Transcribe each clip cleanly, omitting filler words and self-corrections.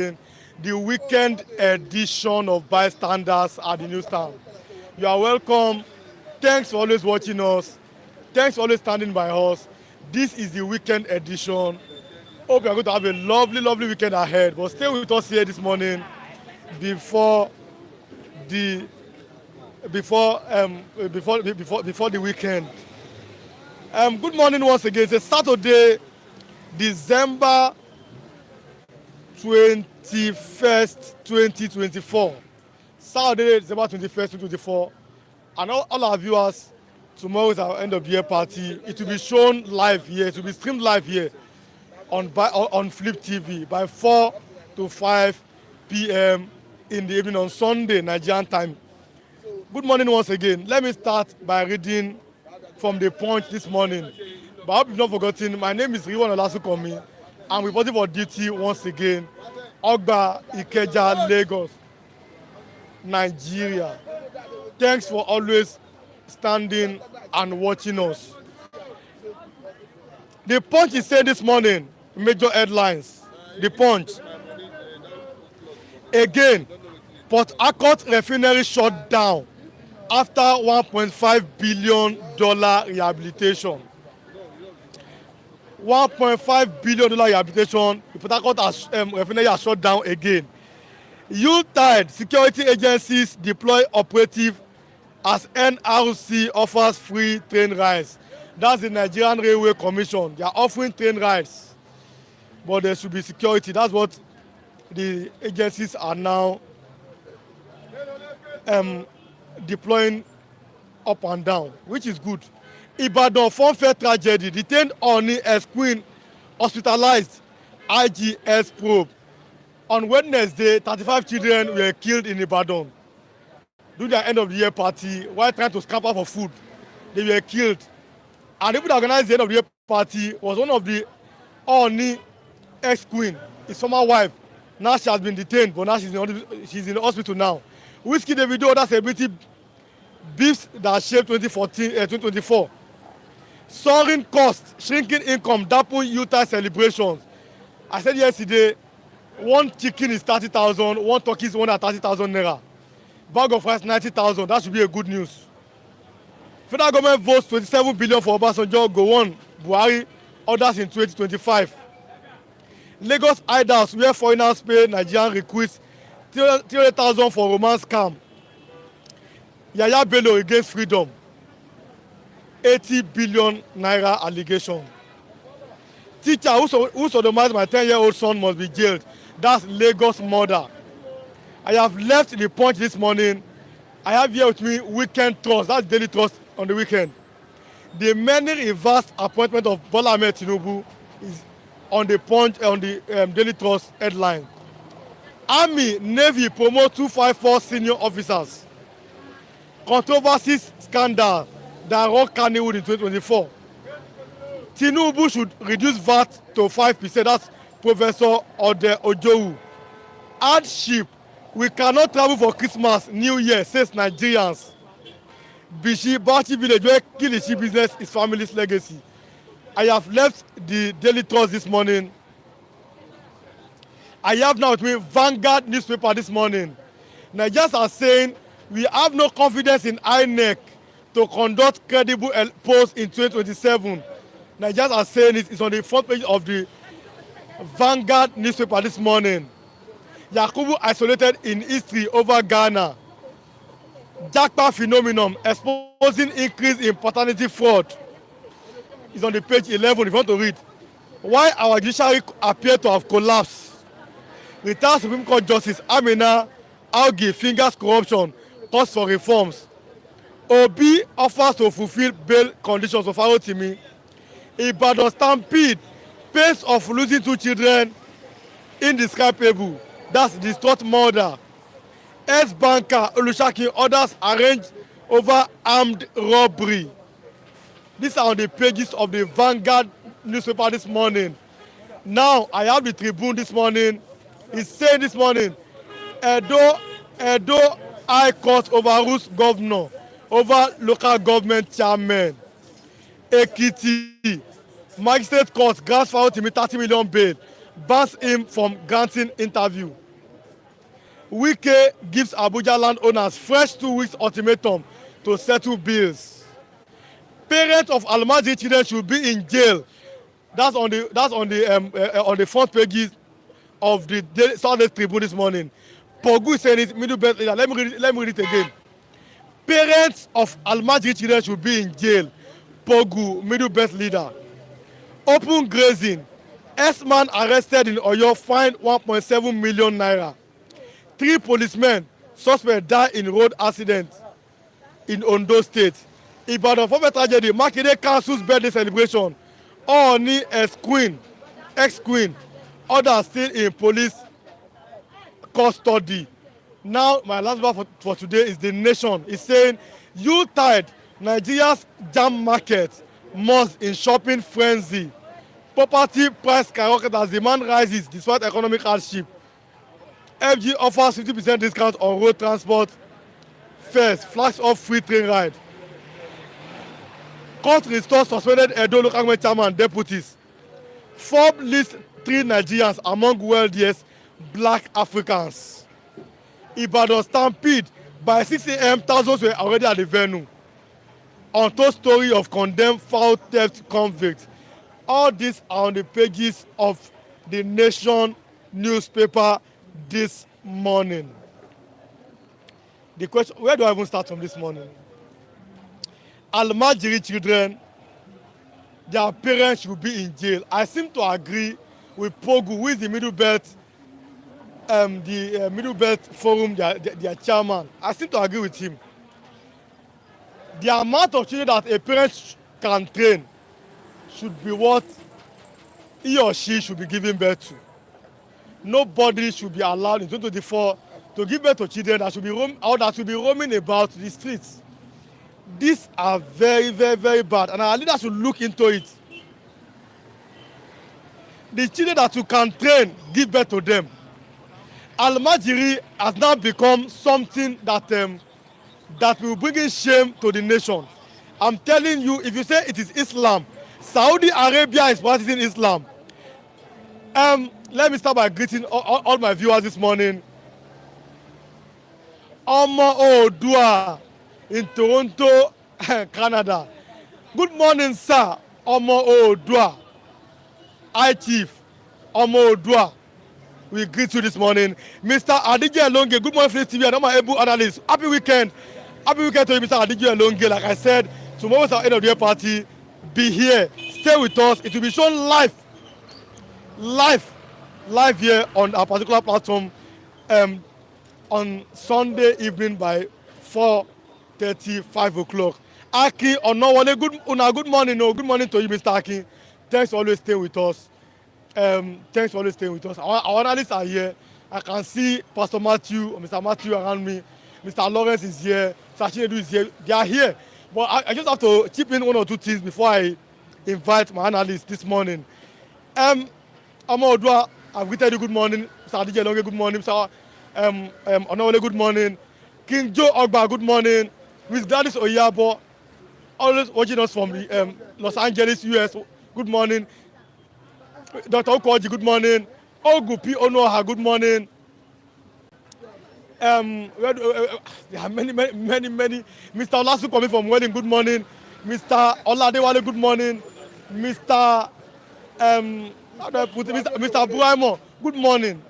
the weekend edition of Bystanders at the Newstown. You are welcome. Thanks for always watching us. Thanks for always standing by us. This is the weekend edition. Hope you are going to have a lovely, lovely weekend ahead. But stay with us here this morning before the before the weekend. Good morning once again. It's a Saturday, December 21st, 2024. Saturday, December 21st, 2024. And all our viewers, tomorrow is our end of the year party. It will be shown live here. It will be streamed live here on Flip TV by 4 to 5 p.m. in the evening on Sunday, Nigerian time. Good morning once again. Let me start by reading from the Punch this morning. But I hope you've not forgotten, my name is Riwan Olasukomi. I'm reporting for duty once again. Ogba Ikeja, Lagos, Nigeria. Thanks for always standing and watching us. The Punch is saying this morning, major headlines. The Punch. Again, Port Harcourt refinery shut down after $1.5 billion rehabilitation. $1.5 billion rehabilitation. The Port Harcourt refinery has shut down again. Yuletide security agencies deploy operative as NRC offers free train rides. That's the Nigerian Railway Commission. They are offering train rides, but there should be security. That's what the agencies are now deploying up and down, which is good. Ibadan Funfair tragedy. Detained Oni as Queen hospitalized. IGS probe. On Wednesday, 35 children were killed in Ibadan during their end of the year party while trying to scamper for food. They were killed. And the people that organized the end of the year party was one of the Oni ex-queen, his former wife. Now she has been detained, but now she's in the hospital now. Whiskey Davido, that's celebrity beefs that shaped 2024. Soaring costs, shrinking income, dampen Utah celebrations. I said yesterday, one chicken is 30,000, one turkey is 130,000 naira. Bag of rice 90,000. That should be a good news. Federal government votes 27 billion for Obasanjo, Gowon, Buhari, others in 2025. Lagos idols where foreigners pay Nigerian recruits 300,000 for romance scam. Yaya Bello against freedom. 80 billion naira allegation. Teacher who sodomized my 10-year-old son must be jailed. That's Lagos murder. I have left the Punch this morning. I have here with me weekend trust. That's daily trust on the weekend. The many reversed appointment of Bola Ahmed Tinubu is on the Punch on the daily trust headline. Army Navy promote 254 senior officers. Controversies scandal that rocked Kannywood in 2024. Tinubu should reduce VAT to 5%. That's Professor Ode Ojowu. Hardship. We cannot travel for Christmas, New Year, says Nigerians. Bishi Bachi village where Kilishi business is family's legacy. I have left the Daily Trust this morning. I have now with me Vanguard newspaper this morning. Nigerians are saying we have no confidence in Inec to conduct credible polls in 2027. Nigerians are saying it's on the front page of the Vanguard newspaper this morning. Yakubu isolated in history over Ghana. Japa phenomenon exposing increase in paternity fraud. It's on the page 11 if you want to read. Why our judiciary appear to have collapsed. Retired Supreme Court Justice Amina Augie fingers corruption, calls for reforms. Obi offers to fulfill bail conditions of Arotimi. Ibadan stampede, pains of losing 2 children indescribable. That's distraught murder. Ex-banker Olusegun orders arranged over armed robbery. These are on the pages of the Vanguard newspaper this morning. Now I have the Tribune this morning. It's saying this morning, Edo High Court overrules governor over local government chairman. Ekiti Magistrate Court grants Farotimi 30 million bail. bans him from granting interview. Wike gives Abuja landowners fresh 2 weeks ultimatum to settle bills. Parents of Almajiri children should be in jail. That's on the front pages of the Sunday Tribune this morning. Pogu is saying it, middle belt leader. Let me read it again. Parents of Almajiri children should be in jail. Pogu, middle belt leader. Open grazing. S-man arrested in Oyo, fined 1.7 million naira. 3 policemen suspect die in road accident in Ondo State. Ibadan former tragedy. Makinde cancels birthday celebration. Ooni ex-queen, others still in police custody. Now, my last one for today is The Nation. It's saying, you tied Nigeria's jam market must in shopping frenzy. Property price skyrocket as demand rises despite economic hardship. FG offers 50% discount on road transport fares, flags off free train ride. Court restores suspended Edo local government chairman deputies. Forbes lists 3 Nigerians among wealthiest black Africans. Ibadan stampede. By 6 a.m., thousands were already at the venue. Untold story of condemned foul theft convict. All these are on the pages of The Nation newspaper this morning. The question, where do I even start from this morning? Almajiri children, their parents should be in jail. I seem to agree with Pogu, who is the Middle Belt, Middle Belt Forum, their chairman. I seem to agree with him. The amount of children that a parent can train should be what he or she should be giving birth to. Nobody should be allowed in 2024 to give birth to children that should be roaming about the streets. These are very, very, very bad, and our leaders should look into it. The children that you can train, give birth to them. Almajiri has now become something that will bring in shame to the nation. I'm telling you, if you say it is Islam, Saudi Arabia is practicing Islam. Let me start by greeting all my viewers this morning. Omo Odua in Toronto, Canada. Good morning, sir. Omo Odua. Hi, Chief. Omo Odua. We greet you this morning. Mr. Adigye Elonge, good morning, Free TV, and all my able analysts. Happy weekend. Happy weekend to you, Mr. Adigye Elonge. Like I said, tomorrow is our end of the year party. Be here. Stay with us. It will be shown live here on our particular platform on Sunday evening by 4:30, 5 o'clock. Aki Onowole, good morning. No, good morning to you, Mr. Aki. Thanks for always staying with us. Thanks for always staying with us. Our analysts are here. I can see Pastor Matthew, Mr. Matthew around me. Mr. Lawrence is here. Sachinedu is here. They are here. But I just have to chip in one or two things before I invite my analysts this morning. Omo Odua, I've greeted you. Good morning. Mr. Adigye Elonge, good morning. Mr. Onowole, good morning. King Joe Ogba, good morning. Miss Gladys Oyabo, always watching us from Los Angeles, US. Good morning. Dr. Okoji, good morning. Ogupi Onoha, good morning. There are many. Mr. Olasu coming from Wedding, good morning. Mr. Oladewale, good morning. Mr. How do I put it? Mr. Buraimo, good morning.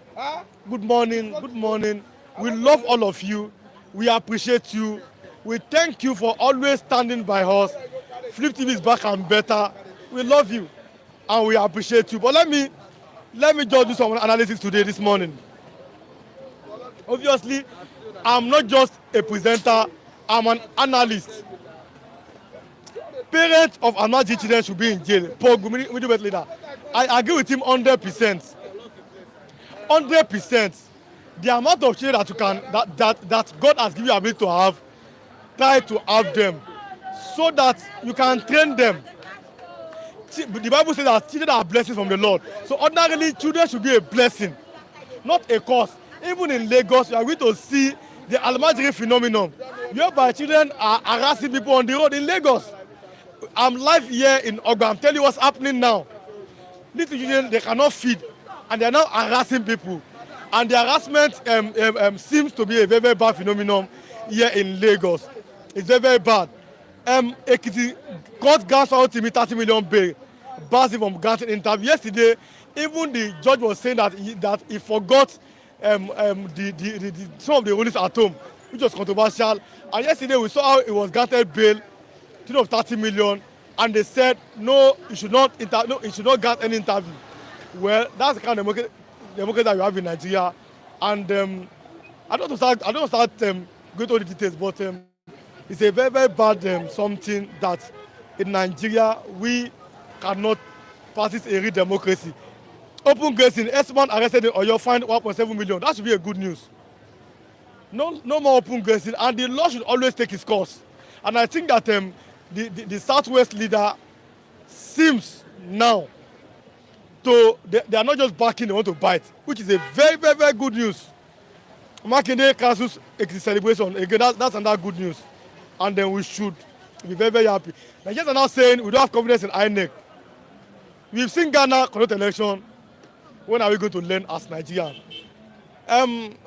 Good morning. We love all of you. We appreciate you. We thank you for always standing by us. Flip TV is back and better. We love you and we appreciate you. But let me just do some analysis today, this morning. Obviously, I'm not just a presenter, I'm an analyst. Parents of Almajiri children should be in jail. Pogu, middle belt leader. I agree with him 100%. 100%. The amount of children that God has given you ability to have, try to have them so that you can train them. The Bible says that children are blessings from the Lord. So ordinarily, children should be a blessing, not a curse. Even in Lagos, you are going to see the Almajiri phenomenon, whereby children are harassing people on the road in Lagos. I'm live here in Ogba. I'm telling you what's happening now. Little children, they cannot feed. and they are now harassing people. And the harassment seems to be a very, very bad phenomenon here in Lagos. It's very, very bad. Ekiti court grants ultimate 30 million bail, bars him from granting interview. Yesterday, even the judge was saying that he forgot some of the rulings at home, which was controversial. And yesterday we saw how he was granted bail, tune of 30 million, and they said no, he should not grant any interview. Well, that's the kind of democracy that we have in Nigeria, and I don't start going to all the details, but it's a very, very bad something that in Nigeria we cannot practice a real democracy. Open grazing, S-man arrested in Oyo, fined 1.7 million. That should be a good news. No more open grazing, and the law should always take its course. And I think that the Southwest leader seems now they are not just backing, they want to bite, which is a very, very, very good news. Makinde cancels a celebration. Again, that's another good news. And then we should be very, very happy. Nigerians are now saying we don't have confidence in Inec. We've seen Ghana conduct election. When are we going to learn as Nigerians?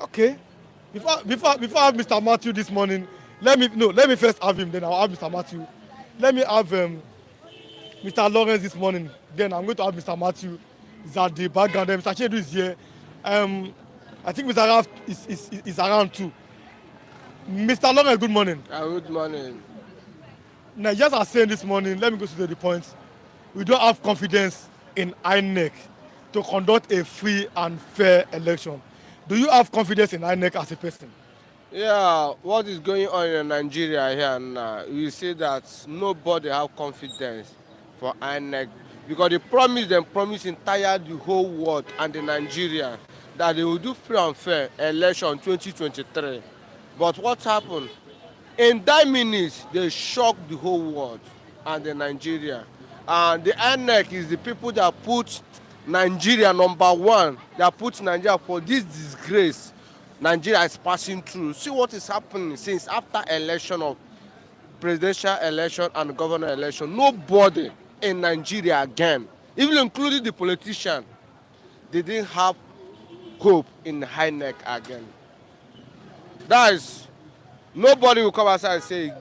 Okay. Before I have Mr. Matthew this morning, let me first have him, then I'll have Mr. Matthew. Let me have Mr. Lawrence this morning. Then I'm going to have Mr. Matthew. He's at the background. Mr. Chedu is here. I think Mr. Raf is around too. Mr. Lawrence, good morning. Good morning. Nigerians are saying this morning, let me go to the point. We don't have confidence in INEC to conduct a free and fair election. Do you have confidence in INEC as a person? Yeah, what is going on in Nigeria here now? We see that nobody have confidence for INEC because they promise entire the whole world and the Nigeria that they will do free and fair election 2023. But what happened? In that minute, they shocked the whole world and the Nigeria. And the INEC is the people that put Nigeria number one, that put Nigeria for this disgrace Nigeria is passing through. See what is happening since after election of presidential election and governor election. Nobody in Nigeria again, even including the politician, they didn't have hope in INEC again. That is, nobody will come outside and say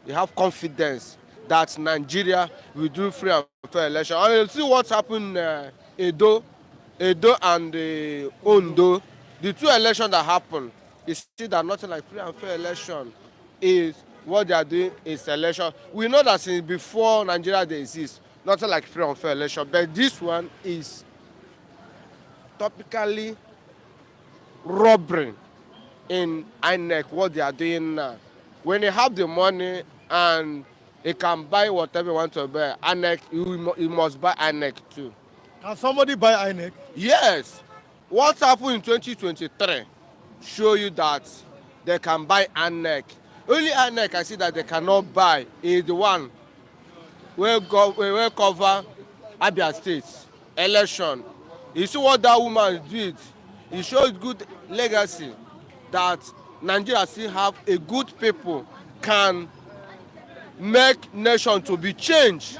you have confidence that Nigeria will do free and fair election. And you see what's happened Edo and Ondo, the two elections that happened, you see that nothing like free and fair election is what they are doing is election. We know that since before Nigeria they exist, nothing like free and fair election, but this one is topically robbery in INEC, what they are doing now. When you have the money and you can buy whatever you want to buy, INEC, you must buy INEC too. Can somebody buy INEC? Yes. What happened in 2023 show you that they can buy INEC. Only INEC I see that they cannot buy is the one where cover Abia State election. You see what that woman did? It shows good legacy that Nigeria still have a good people can make nation to be changed.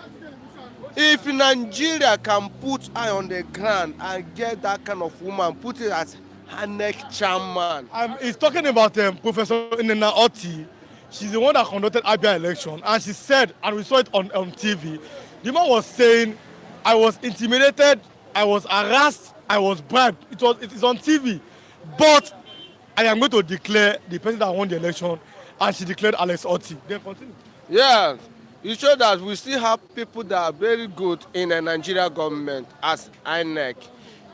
If Nigeria can put eye on the ground and get that kind of woman, put it as INEC chairman. He's talking about Professor Inena Oti. She's the one that conducted Abia election, and she said, and we saw it on TV, the man was saying, I was intimidated, I was harassed, I was bribed. It is on TV. But I am going to declare the person that won the election, and she declared Alex Oti. Then continue. Yes, it shows that we still have people that are very good in the Nigeria government as INEC.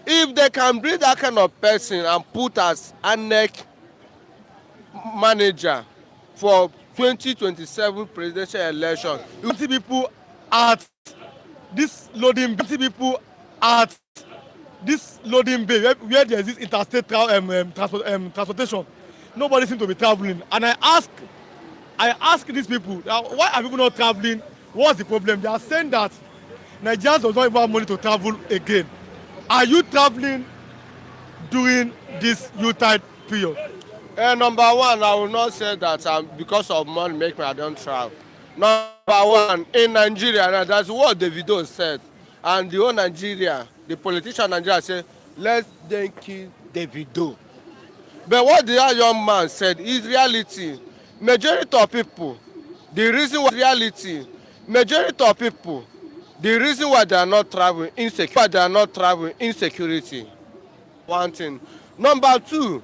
If they can bring that kind of person and put as INEC manager for 2027 presidential election, 20 people at this loading bay where there is this interstate transportation. Nobody seems to be traveling, and I ask these people, why are people not traveling? What's the problem? They are saying that Nigerians does not even have money to travel again. Are you traveling during this Yuletide period? Number one, I will not say that because of money make me I don't travel. Number one, in Nigeria, that's what Davido said, and the whole Nigeria, the politician in Nigeria say, let them kill Davido. But what the young man said is reality. Majority of people, the reason why reality, majority of people, the reason why they are not traveling insecurity. One thing. Number two,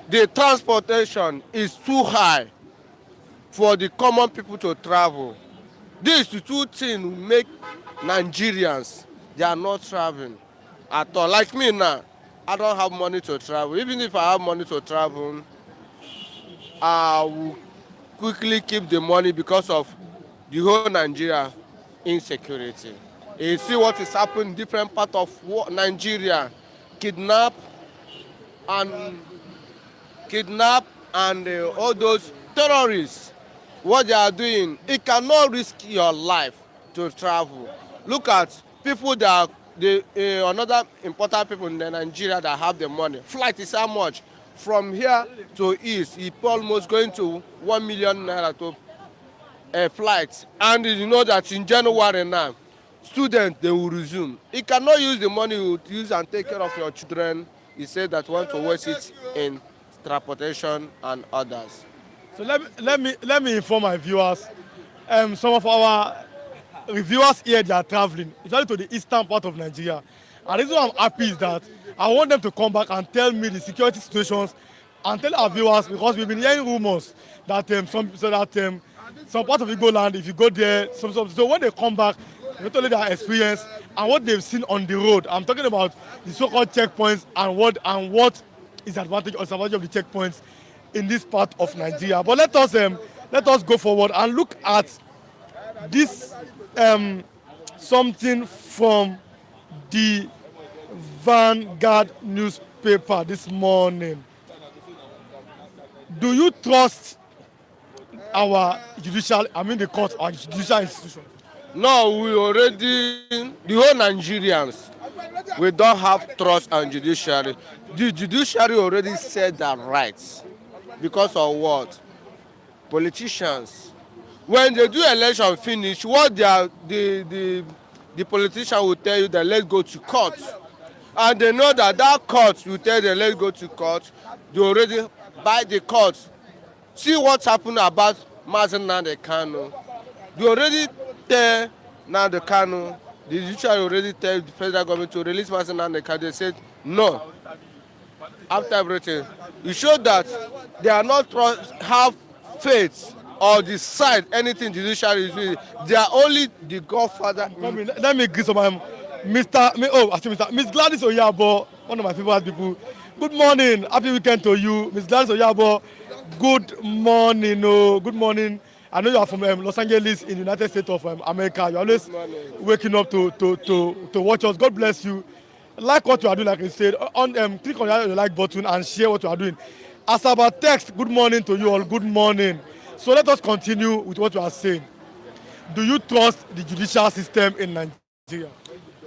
the transportation is too high for the common people to travel. These two things make Nigerians, they are not traveling at all. Like me now, I don't have money to travel. Even if I have money to travel, I will quickly keep the money because of the whole Nigeria insecurity. You see what is happening in different parts of Nigeria, kidnap and all those terrorists. What they are doing, it cannot risk your life to travel. Look at people that are another important people in Nigeria that have the money. Flight is how much? From here to east, it's almost going to 1 million naira to a flight. And you know that in January now, students they will resume. You cannot use the money you use and take care of your children. You say that want to waste it in transportation and others. So let me inform my viewers. Some of our reviewers here, they are traveling, especially to the eastern part of Nigeria. And the reason why I'm happy is that I want them to come back and tell me the security situations and tell our viewers, because we've been hearing rumors that some part of Igbo land, if you go there, so when they come back, they tell you their experience and what they've seen on the road. I'm talking about the so-called checkpoints and what is advantage or disadvantage of the checkpoints in this part of Nigeria. But let us go forward and look at this something from the Vanguard newspaper this morning. Do you trust our the court, our judicial institution? No, the whole Nigerians, we don't have trust on judiciary. The judiciary already said their rights. Because of what? Politicians. When they do election finish, what the politician will tell you that let's go to court. And they know that court will tell them let's go to court. They already buy the court. See what's happened about Mazen Nnamdi Kanu. They already tell Nnamdi Kanu, the judiciary already tell the federal government to release Mazen Nnamdi Kanu. They said no. After everything, it showed that they are not have faith or decide anything judiciary is doing. They are only the godfather. Let me greet some Miss Gladys Oyabo, one of my favorite people. Good morning, happy weekend to you, Miss Gladys Oyabo. Good morning, good morning. I know you are from Los Angeles in the United States of America. You're always waking up to watch us. God bless you. Like what you are doing, like I said, click on the like button and share what you are doing. As about text, good morning to you all, good morning. So let us continue with what you are saying. Do you trust the judicial system in Nigeria?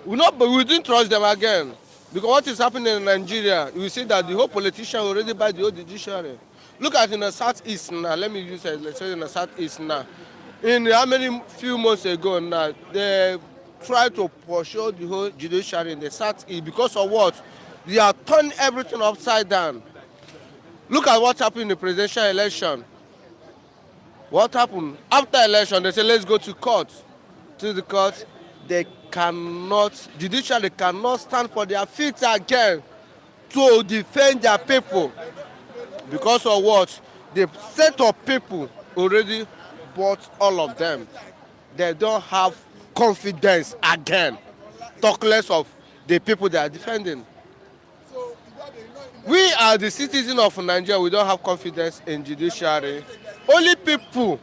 But we didn't trust them again. Because what is happening in Nigeria, you see that the whole politician already buy the whole judiciary. Look at in the southeast now. Let me use it. Let's say in the southeast now. In how many few months ago now, they tried to pursue the whole judiciary in the southeast because of what? They are turning everything upside down. Look at what happened in the presidential election. What happened after election? They say let's go to court. To the court, judiciary cannot stand for their feet again to defend their people. Because of what? The set of people already bought all of them. They don't have confidence again. Talk less of the people they are defending. We are the citizens of Nigeria. We don't have confidence in judiciary. Only people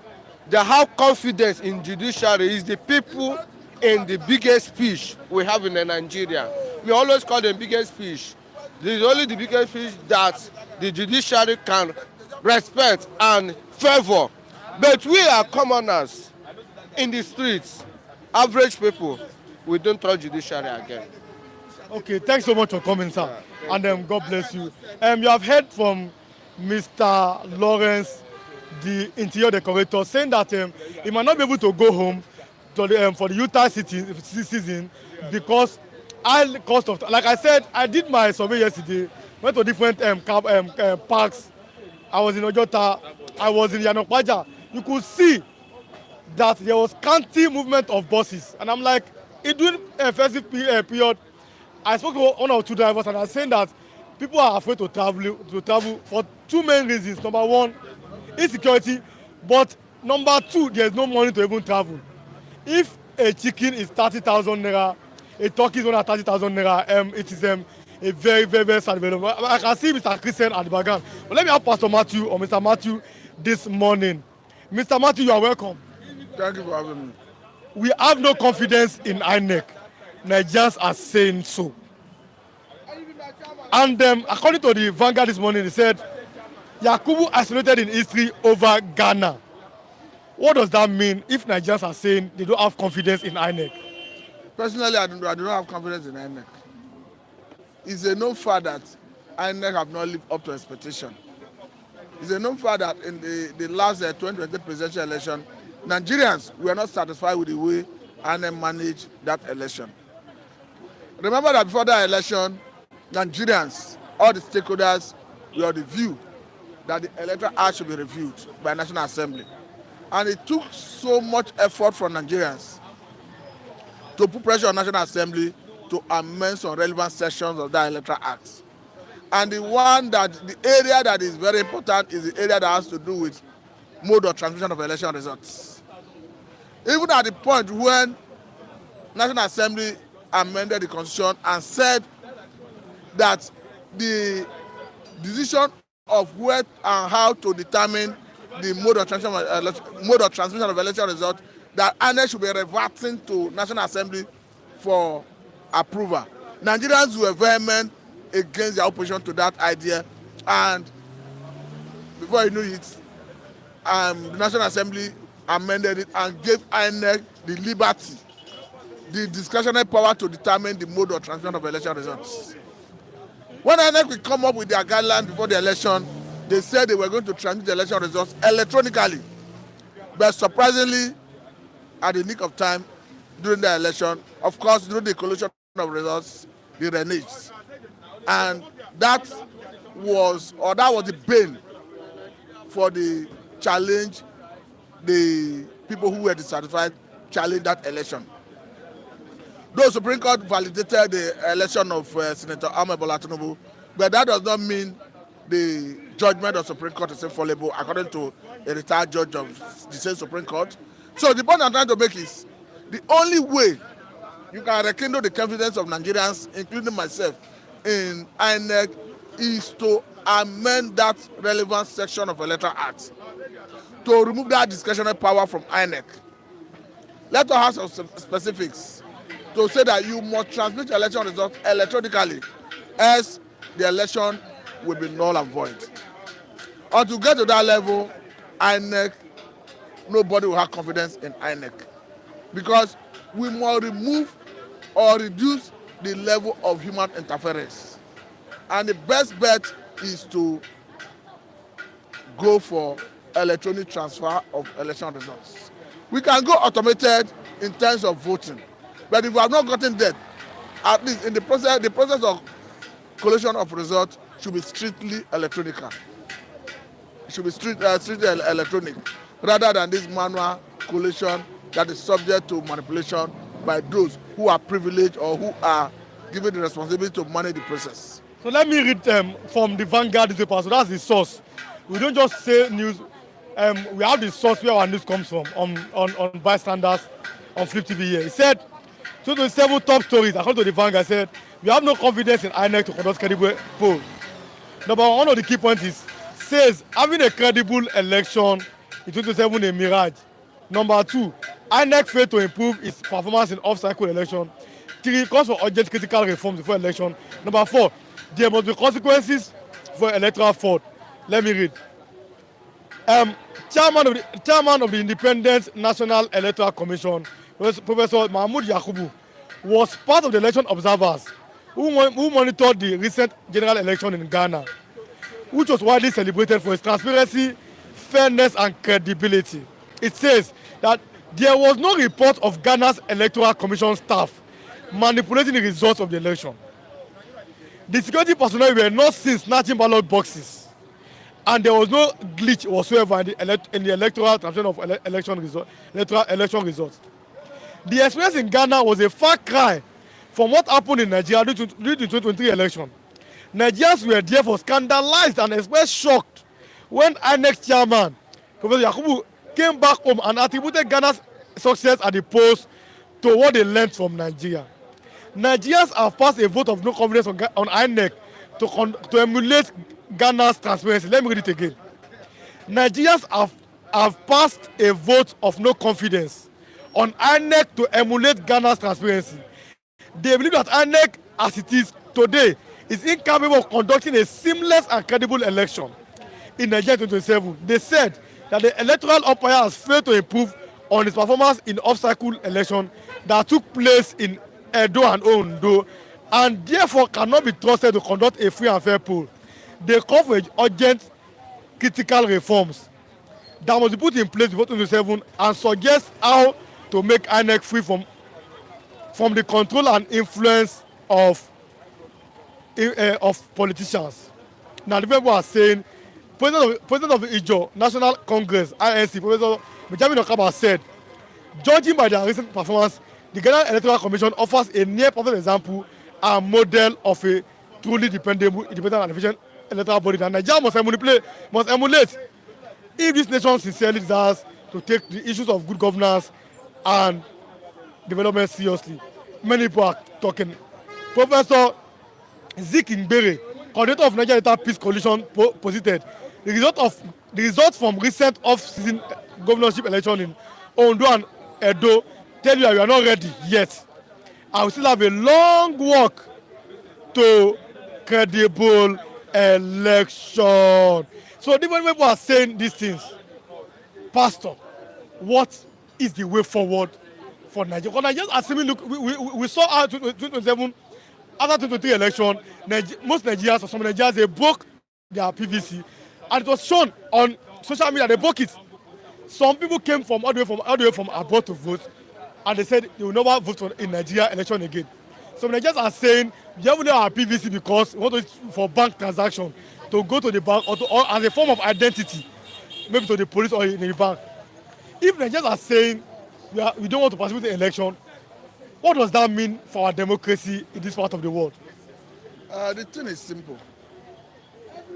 that have confidence in judiciary is the people in the biggest fish we have in Nigeria. We always call them biggest fish. This is only the biggest fish that the judiciary can respect and favor. But we are commoners in the streets, average people. We don't trust judiciary again. Okay, thanks so much for coming, sir. And God bless you. You have heard from Mr. Lawrence, the interior decorator, saying that he might not be able to go home for the Utah season because high cost of, like I said, I did my survey yesterday, went to different parks. I was in Ojota, I was in Yanokwaja. You could see that there was scanty movement of buses, and I'm like, during a festive period, I spoke to one or two drivers, and I was saying that people are afraid to travel for two main reasons. Number one, insecurity, but number two, there's no money to even travel. If a chicken is 30,000 naira, a turkey is 130,000 naira, it is a very, very, very sad development. I can see Mr. Christian at the background. But let me have Pastor Matthew or Mr. Matthew this morning. Mr. Matthew, you are welcome. Thank you for having me. We have no confidence in Inec. Nigerians are saying so. And according to the Vanguard this morning, he said, Yakubu isolated in history over Ghana. What does that mean if Nigerians are saying they don't have confidence in Inec? Personally, I do not have confidence in Inec. It's a known fact that Inec have not lived up to expectation. It's a known fact that in the last 2020 presidential election, Nigerians were not satisfied with the way Inec managed that election. Remember that before that election, Nigerians, all the stakeholders, were of the view that the electoral act should be reviewed by National Assembly. And it took so much effort from Nigerians to put pressure on National Assembly to amend some relevant sections of that electoral act. And the area that is very important is the area that has to do with mode of transmission of election results. Even at the point when National Assembly amended the Constitution and said that the decision of where and how to determine the mode of transmission of election results, that INEC should be reverting to National Assembly for approval. Nigerians were vehement against their opposition to that idea, and before you knew it, the National Assembly amended it and gave INEC the liberty, the discretionary power to determine the mode of transmission of election results. When INEC will come up with their guidelines before the election, they said they were going to transmit the election results electronically. But surprisingly, at the nick of time, during the election, of course, during the collation of results, they reneged. And that was the bane for the challenge, the people who were dissatisfied challenged that election. Though Supreme Court validated the election of Senator Ahmed Bola Tinubu, but that does not mean the judgment of Supreme Court is infallible, according to a retired judge of the same Supreme Court. So the point I'm trying to make is the only way you can rekindle the confidence of Nigerians, including myself, in INEC is to amend that relevant section of Electoral Act, to remove that discretionary power from INEC. Let us have some specifics to say that you must transmit election results electronically, else the election will be null and void. Or to get to that level, INEC, nobody will have confidence in INEC, because we must remove or reduce the level of human interference. And the best bet is to go for electronic transfer of election results. We can go automated in terms of voting, but if we have not gotten that, at least in the process of collation of results should be strictly electronic. It should be strictly electronic, rather than this manual collation that is subject to manipulation by those who are privileged or who are given the responsibility to manage the process. So let me read from the Vanguard newspaper. So that's the source. We don't just say news. We have the source where our news comes from on bystanders on Flip TV here. He said, 27 top stories, according to the Vanguard, said, we have no confidence in INEC to conduct credible poll. Number one of the key points says having a credible election in 2027 a mirage. Number two, INEC failed to improve its performance in off-cycle election. 3, calls for urgent critical reforms before election. Number 4, there must be consequences for electoral fraud. Let me read. Chairman of the Independent National Electoral Commission, Professor Mahmoud Yakubu, was part of the election observers who monitored the recent general election in Ghana, which was widely celebrated for its transparency, fairness, and credibility. It says that there was no report of Ghana's Electoral Commission staff manipulating the results of the election. The security personnel were not seen snatching ballot boxes, and there was no glitch whatsoever in the electoral transmission of electoral election results. The experience in Ghana was a far cry from what happened in Nigeria during the 2023 election. Nigerians were therefore scandalized and expressed shocked when INEC chairman Professor Yakubu came back home and attributed Ghana's success at the polls to what they learned from Nigeria. Nigerians have passed a vote of no confidence on INEC to emulate Ghana's transparency. Let me read it again. Nigerians have passed a vote of no confidence on INEC to emulate Ghana's transparency. They believe that INEC, as it is today, is incapable of conducting a seamless and credible election in Nigeria 2027. They said that the electoral umpire has failed to improve on its performance in off-cycle election that took place in Edo and Ondo, and therefore cannot be trusted to conduct a free and fair poll. They call for urgent critical reforms that must be put in place before 2027 and suggest how to make INEC free from the control and influence of politicians. Now the people are saying, President of the Ijo National Congress (INC), Professor Benjamin Okaba said, judging by their recent performance, the Ghana Electoral Commission offers a near perfect example and model of a truly dependable, independent and efficient electoral body that Nigeria must emulate if this nation sincerely desires to take the issues of good governance and development seriously. Many people are talking. Professor Zik Ngbere, coordinator of Nigeria Electoral Peace Coalition, posited the results from recent off-season governorship election in Ondo and Edo tell you that we are not ready yet, and we still have a long walk to credible election. So different people are saying these things. Pastor, what is the way forward for Nigeria? Because Nigerians are assuming, look, we saw how 2027, after 2023 election, most Nigerians or some Nigerians, they broke their PVC, and it was shown on social media, they broke it. Some people came from all the way from abroad to vote, and they said they will never vote in Nigeria election again. Some Nigerians are saying we haven't our PVC because we want to for bank transaction to go to the bank or as a form of identity, maybe to the police or in the bank. If Nigerians are saying we don't want to participate in the election, what does that mean for our democracy in this part of the world? The thing is simple.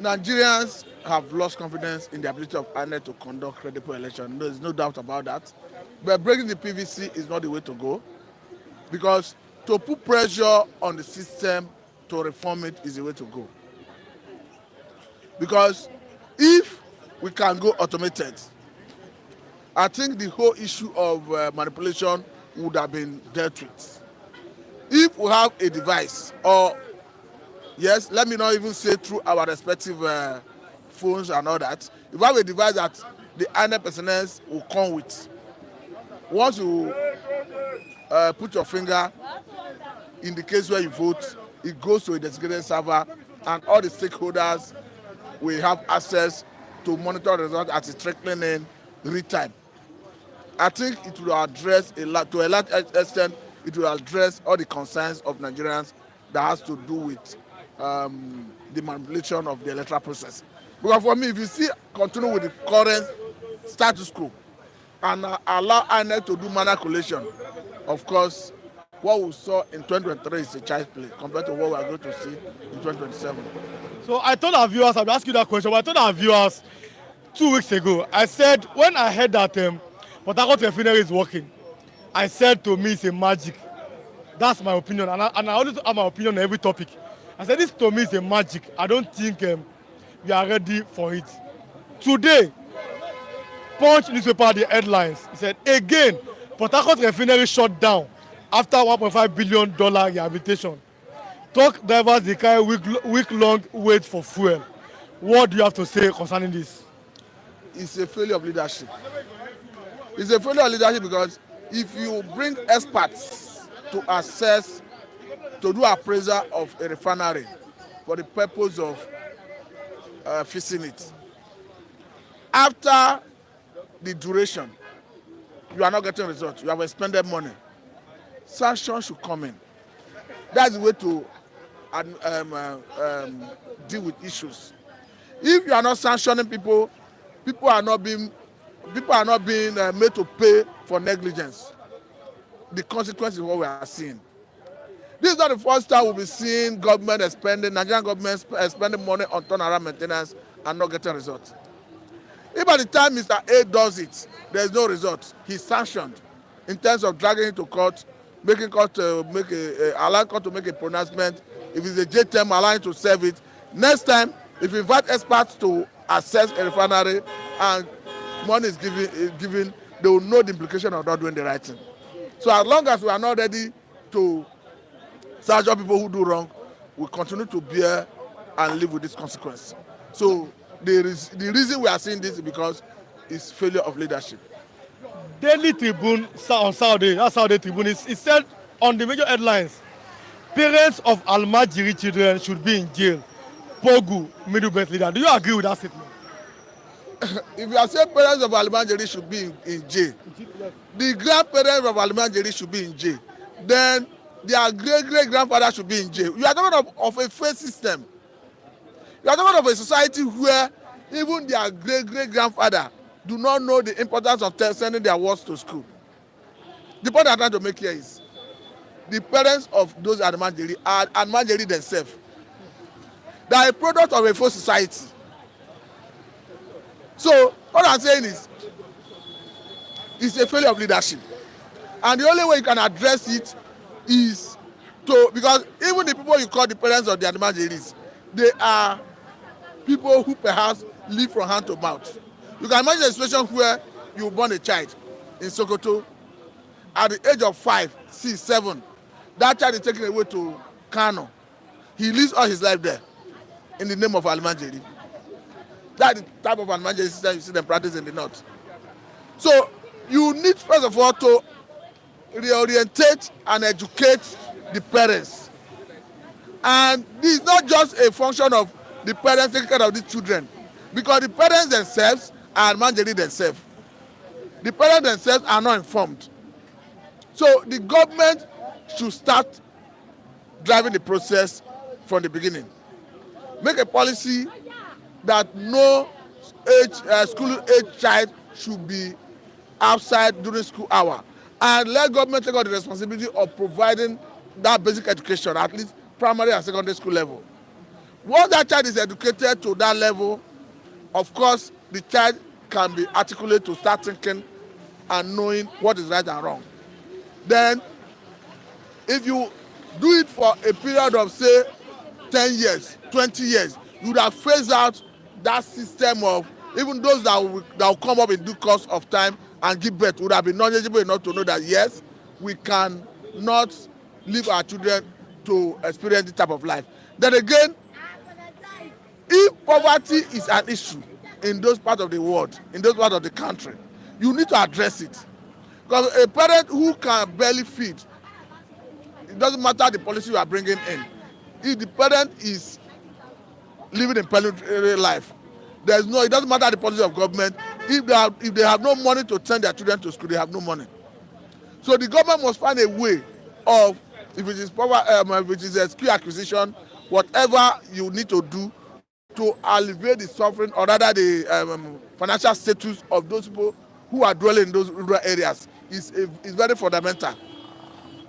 Nigerians have lost confidence in the ability of INEC to conduct credible election. There is no doubt about that. But breaking the PVC is not the way to go, because to put pressure on the system to reform it is the way to go. Because if we can go automated, I think the whole issue of manipulation would have been dealt with. If we have a device, or yes, let me not even say through our respective phones and all that, if we have a device that the INEC personnel will come with, once you put your finger in the case where you vote, it goes to a designated server, and all the stakeholders will have access to monitor the result as it's trickling in real time. I think it will address to a large extent, it will address all the concerns of Nigerians that has to do with the manipulation of the electoral process. Because for me, if you see continue with the current status quo and allow INEC to do manual collation, of course, what we saw in 2023 is a child's play compared to what we are going to see in 2027. So I told our viewers, I'll ask you that question, but I told our viewers 2 weeks ago, I said, when I heard that Port Harcourt refinery is working, I said to me it's a magic. That's my opinion, and I always have my opinion on every topic. I said this to me is a magic. I don't think we are ready for it. Today, Punch newspaper the headlines. He said again, Port Harcourt refinery shut down after $1.5 billion rehabilitation. Truck drivers declare week-long wait for fuel. What do you have to say concerning this? It's a failure of leadership. It's a failure of leadership because if you bring experts to assess, to do appraisal of a refinery for the purpose of fixing it, after the duration, you are not getting results. You have expended money. Sanctions should come in. That's the way to deal with issues. If you are not sanctioning people, people are not being made to pay for negligence. The consequence is what we are seeing. This is not the first time we'll be seeing Nigerian government spending money on turnaround maintenance and not getting results. If by the time Mr. A does it, there is no result, he's sanctioned in terms of dragging him to court, making court allowing court to make a pronouncement. If it's a J term, allowing to serve it. Next time, if you invite experts to assess a refinery and money is given, they will know the implication of not doing the right thing. So as long as we are not ready to sanction people who do wrong, we continue to bear and live with this consequence. So the reason we are seeing this is because it's failure of leadership. Daily Tribune on Saturday, that Saturday Tribune, it said on the major headlines, parents of Almajiri children should be in jail. Pogu, middle belt leader. Do you agree with that statement? If you are saying parents of Almajiri should be in jail, the grandparents of Almajiri should be in jail, then their great-great-grandfather should be in jail. You are talking of a faith system. You are talking of a society where even their great-great-grandfather do not know the importance of sending their wards to school. The point I'm trying to make here is the parents of those Almajiri are Almajiri themselves. They are a product of a full society. So what I'm saying is, it's a failure of leadership. And the only way you can address it is because even the people you call the parents of the Almajiris, they are people who perhaps live from hand to mouth. You can imagine a situation where you born a child in Sokoto at the age of 5, 6, 7. That child is taken away to Kano. He lives all his life there in the name of Almajiri. That's the type of Almajiri system you see them practice in the north. So you need, first of all, to reorientate and educate the parents. And this is not just a function of the parents taking care of these children, because the parents themselves are Almajiri themselves. The parents themselves are not informed. So the government should start driving the process from the beginning. Make a policy that no school-age child should be outside during school hour, and let government take on the responsibility of providing that basic education, at least primary and secondary school level. Once that child is educated to that level, of course, the child can be articulate to start thinking and knowing what is right and wrong. Then, if you do it for a period of, say, 10 years, 20 years, you would have phased out that system of even those that will come up in due course of time and give birth would have been knowledgeable enough to know that, yes, we can not leave our children to experience this type of life. Then again, if poverty is an issue in those parts of the world, in those parts of the country, you need to address it. Because a parent who can barely feed, it doesn't matter the policy you are bringing in. If the parent is living in pedantry life, it doesn't matter the policy of government. If they have no money to send their children to school, they have no money. So the government must find a way of, if it is a skill acquisition, whatever you need to do to alleviate the suffering, or rather the financial status of those people who are dwelling in those rural areas is very fundamental.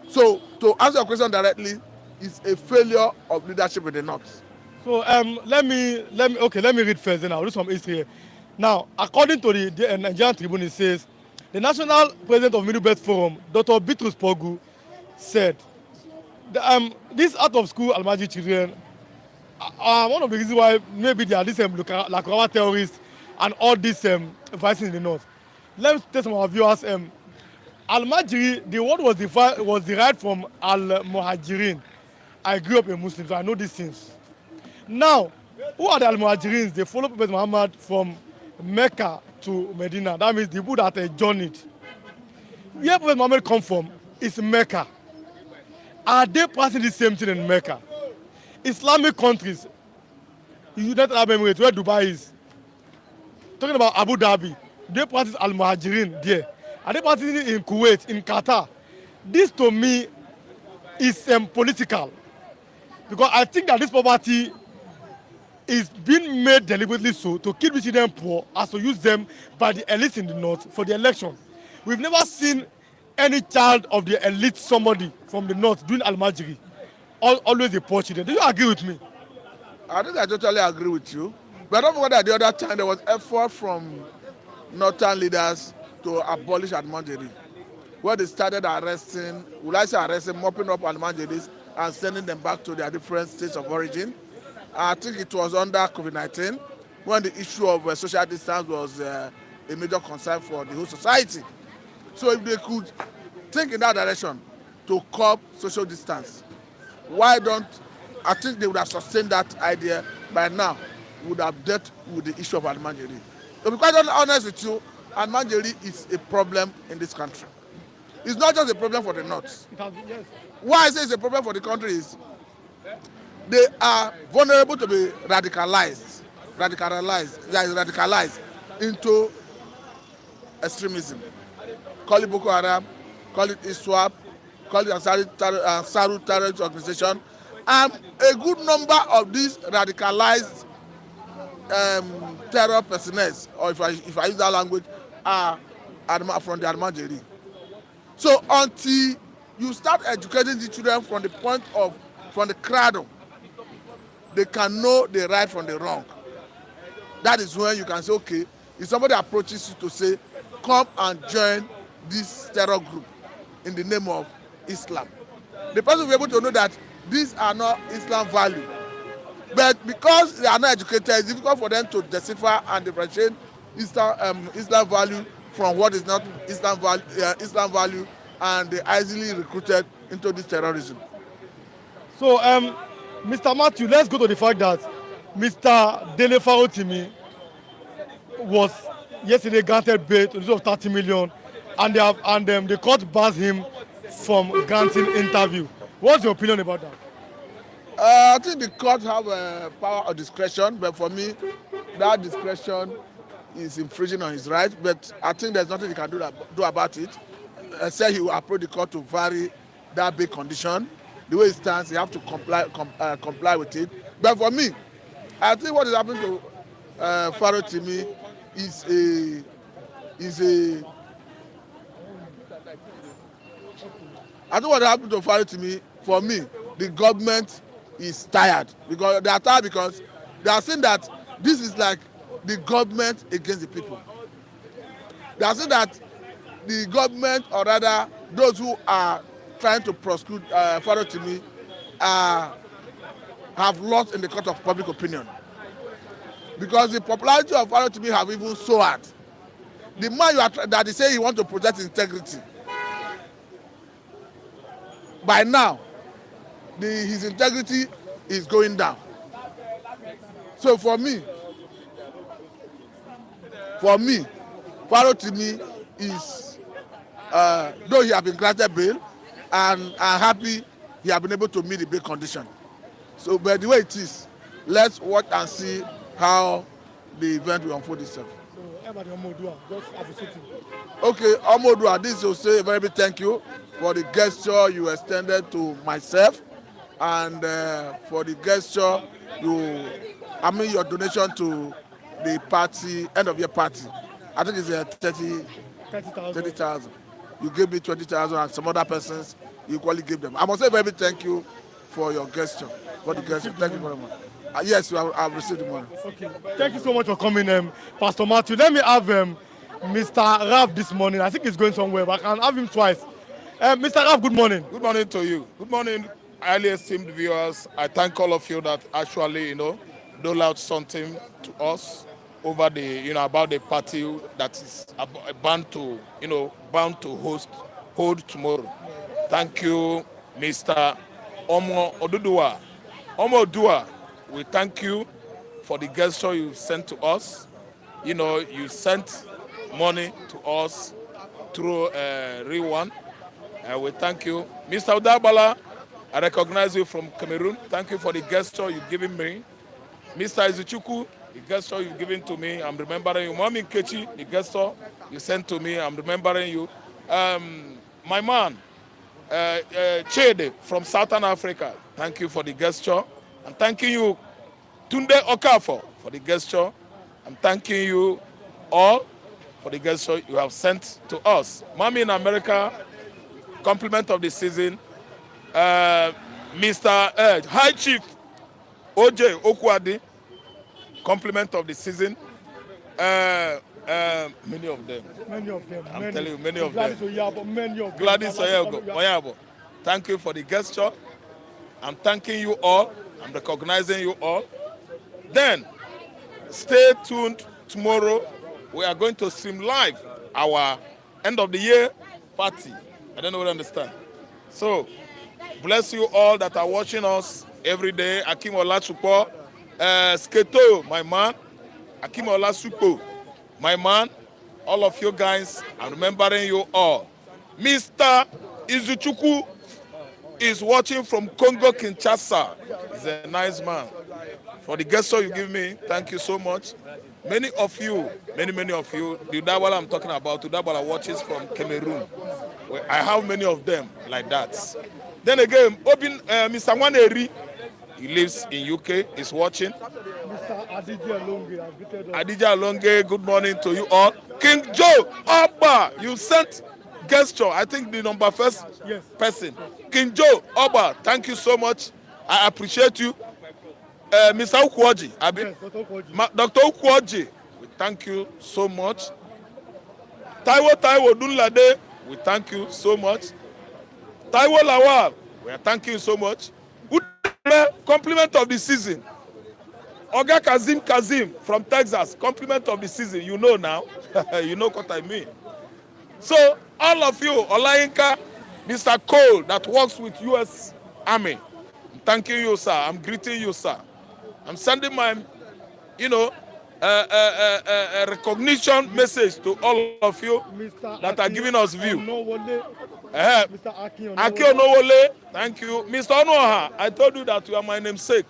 So to answer your question directly, it's a failure of leadership in the north. So let me read first. Then I'll do some history here. Now, according to the Nigerian Tribune, it says the national president of Middle Belt Forum, Dr. Bitrus Pogu, said these out of school Almajiri children are one of the reasons why maybe they are these Lakurawa terrorists and all these vices in the north. Let me tell some of our viewers. Almajiri, the word was derived from Al-Muhajirin. I grew up a Muslim, so I know these things. Now, who are the Al-Muhajirins? They follow Prophet Muhammad from Mecca to Medina. That means the people that journeyed. Where Prophet Muhammad come from is Mecca. Are they practicing the same thing in Mecca? Islamic countries, United Arab Emirates, where Dubai is, talking about Abu Dhabi, they practice Al-Muhajirin there. Are they practicing in Kuwait, in Qatar? This to me is political, because I think that this poverty is being made deliberately so to keep the children poor as to use them by the elites in the north for the election. We've never seen any child of the elite, somebody from the north doing almajiri. Always the poor children. Do you agree with me? I think I totally agree with you. But don't forget that the other time there was effort from northern leaders to abolish almajiri, where they started arresting, mopping up almajiris and sending them back to their different states of origin. I think it was under COVID-19 when the issue of social distance was a major concern for the whole society. So if they could think in that direction to curb social distance, why don't, I think they would have sustained that idea by now, would have dealt with the issue of almajiri. To be quite honest with you, almajiri is a problem in this country. It's not just a problem for the north. Yes. Why I say it's a problem for the country is they are vulnerable to be radicalized into extremism. Call it Boko Haram, call it ISWAP, call it Ansaru terrorist organization. And a good number of these radicalized terror personnel, or if I use that language, are from the almajiri. So until you start educating the children from the cradle, they can know the right from the wrong. That is when you can say, okay, if somebody approaches you to say, come and join this terror group in the name of Islam, the person will be able to know that these are not Islam values. But because they are not educated, it's difficult for them to decipher and differentiate Islam value from what is not Islam value, and they are easily recruited into this terrorism. So, Mr. Matthew, let's go to the fact that Mr. Dele Farotimi was yesterday granted bail to the tune of 30 million, and the court bars him from granting interview. What's your opinion about that? I think the court have a power of discretion, but for me, that discretion is infringing on his right. But I think there's nothing he can do about it. I say he will approach the court to vary that bail condition. The way it stands, he have to comply with it. But for me, I think what is happening to Farotimi I think what happened to Farotimi, for me, the government is tired. Because they are tired because they are saying that this is like the government against the people. They are saying that the government, or rather those who are trying to prosecute Farotimi, have lost in the court of public opinion. Because the popularity of Farotimi have even soared. The man that they say he wants to protect integrity, by now, his integrity is going down. So for me, Farotimi is, though he has been granted bail, and I'm happy he has been able to meet the bail condition. So, but the way it is, let's watch and see how the event will unfold itself. Okay, Omodua, this will say a very big thank you for the gesture you extended to myself, and for the gesture your donation to the party, end of year party. I think it's 30,000. You gave me 20,000, and some other persons you equally give them. I must say a very big thank you for your gesture. For the gesture. Thank you very much. Yes, I've received the money. Okay. Thank you so much for coming, Pastor Matthew. Let me have Mr. Rav this morning. I think he's going somewhere, but I can have him twice. Mr. Rav, good morning. Good morning to you. Good morning, highly esteemed viewers. I thank all of you that actually, dole out something to us over about the party that is bound to hold tomorrow. Thank you, Mr. Omo Odudua. Omo Odua, we thank you for the gesture you sent to us. You sent money to us through Rewan. We thank you. Mr. Udabala, I recognize you from Cameroon. Thank you for the gesture you've given me. Mr. Izuchuku, the gesture you've given to me, I'm remembering you. Mami Kechi, the gesture you sent to me, I'm remembering you. My man, Chede from Southern Africa. Thank you for the gesture. I'm thanking you, Tunde Okafor, for the gesture. I'm thanking you all for the gesture you have sent to us. Mommy in America, compliment of the season. Mr. High Chief OJ Okwadi, compliment of the season. Many of them. I'm telling you, many of them. Gladys Oyabo. Thank you for the gesture. I'm thanking you all. I'm recognizing you all. Then, stay tuned tomorrow. We are going to stream live our end of the year party. I don't know what I understand. So, bless you all that are watching us every day. Akim Olachupo, Sketo, my man. Akim Olasupo, my man. All of you guys, I'm remembering you all. Mr. Izuchuku is watching from Congo, Kinshasa. He's a nice man. For the gesture you give me, thank you so much. Many of you, many of you, the Udabala I'm talking about, Udabala watches from Cameroon. I have many of them like that. Then again, Mr. Waneri, he lives in UK, is watching. Mr. Adija Alonge, good morning to you all. King Joe Oba, you sent gesture, I think the number first person. King Joe Oba, thank you so much. I appreciate you. Mr. Ukwoji, Dr. Ukwoji, we thank you so much. Taiwo Dunlade, we thank you so much. Taiwo Lawal, we are thanking you so much. Compliment of the season. Oga Kazim from Texas, compliment of the season. You know now. You know what I mean. So, all of you, Olayinka, Mr. Cole, that works with U.S. Army, I'm thanking you, sir. I'm greeting you, sir. I'm sending my, recognition message to all of you that are giving us view. Mr. Aki Onowole, thank you. Mr. Onuoha, I told you that you are my namesake.